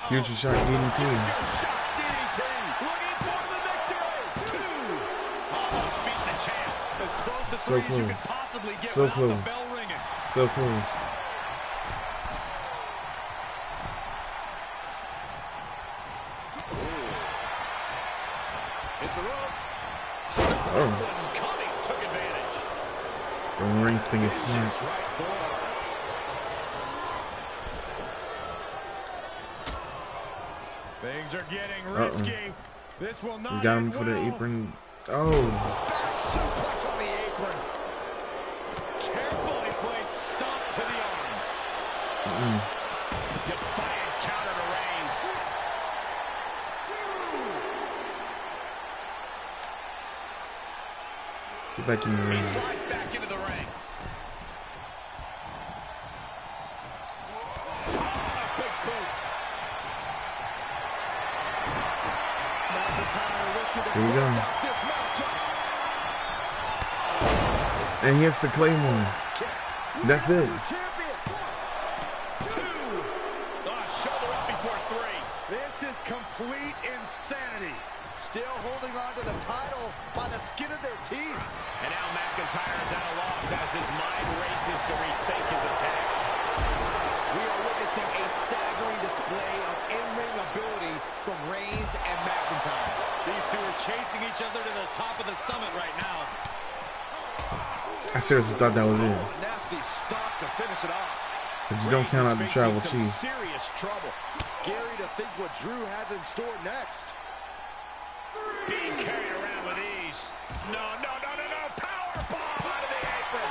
Future Shock DDT. Shot DDT. Looking for the victory. Two. Almost beating the champ. As close to So three as you close. could possibly get So without the close. bell ringing. So close. Hit the ropes. Oh. Coming. Took advantage. Roman Reigns think it's smart. Just right forward. Things are getting risky. This will not He's got him end for the well. apron. Oh. Back suplex on the apron. Carefully placed stomp to the arm. Defiant counter to Reigns. Get back in the He ring. slides back into the ring. A big boot. Here we go. And he hits the Claymore. That's it. Shoulder up before three. This is complete insanity. Still holding on to the title by the skin of their teeth. And now McIntyre is at a loss as his mind races to rethink his attack. We are witnessing witnessing a staggering display of in-ring ability from Reigns and McIntyre. These two are chasing each other to the top of the summit right now. I seriously thought that was it. Nasty stop to finish it off. But you don't count out the tribal chief. Serious trouble. Scary to think what Drew has in store next. Being carried around with ease. No. Power bomb out of the apron.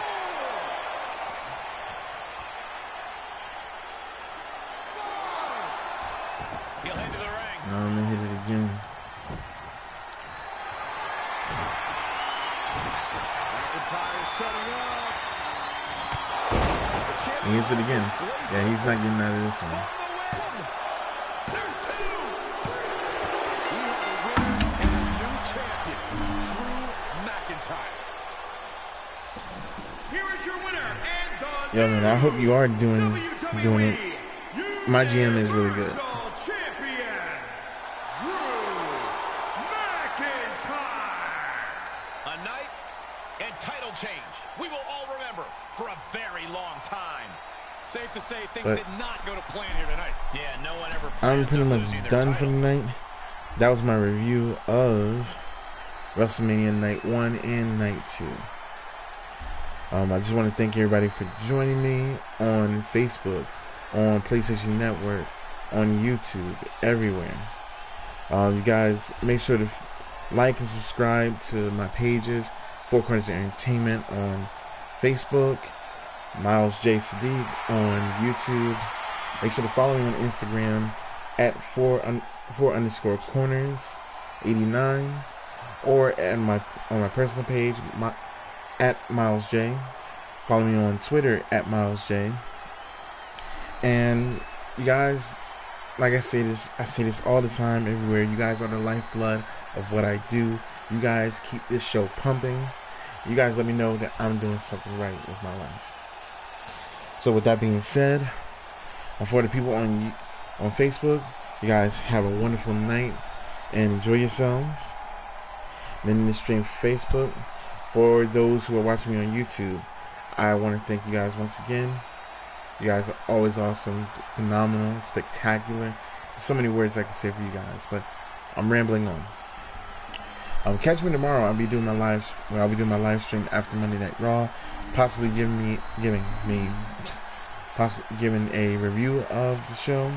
He'll head to the ring. No, I'm gonna hit it again. McIntyre setting up. He hits it again. Yeah, he's not getting out of this one. There's two. We have a winner and a new champion, Drew McIntyre. Here is your winner and the Yeah, man, I hope you are doing it. My GM is really good. Champion, Drew McIntyre. A night and title change we will all remember for a very long time. Safe to say things did not go to plan here tonight. Yeah, no one ever. I'm pretty much done for the night. That was my review of WrestleMania Night 1 and Night 2. I just want to thank everybody for joining me on Facebook, on PlayStation Network, on YouTube, everywhere. You guys make sure to like and subscribe to my pages, Four Corners Entertainment on Facebook, Myles Jai Saadiq on YouTube. Make sure to follow me on Instagram at 4_corners89, or at on my personal page at Myles Jai. Follow me on Twitter at Myles Jai. And you guys, like I say this all the time, everywhere. You guys are the lifeblood of what I do. You guys keep this show pumping. You guys let me know that I'm doing something right with my life. So with that being said, for the people on Facebook, you guys have a wonderful night and enjoy yourselves. Then in the stream Facebook, for those who are watching me on YouTube, I want to thank you guys once again. You guys are always awesome, phenomenal, spectacular. So many words I can say for you guys, but I'm rambling on. Catch me tomorrow. I'll be doing my live stream after Monday Night Raw, possibly giving a review of the show.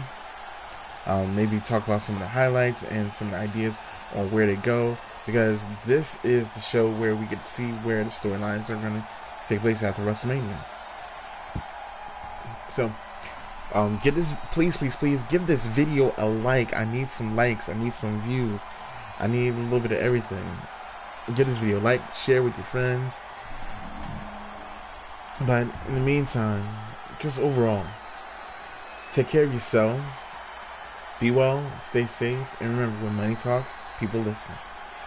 Maybe talk about some of the highlights and some of the ideas on where to go, because this is the show where we get to see where the storylines are going to take place after WrestleMania. So, please give this video a like. I need some likes. I need some views. I need a little bit of everything. Give this video a like, share with your friends. But in the meantime, just overall, take care of yourselves. Be well, stay safe, and remember, when money talks, people listen.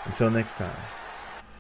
Until next time.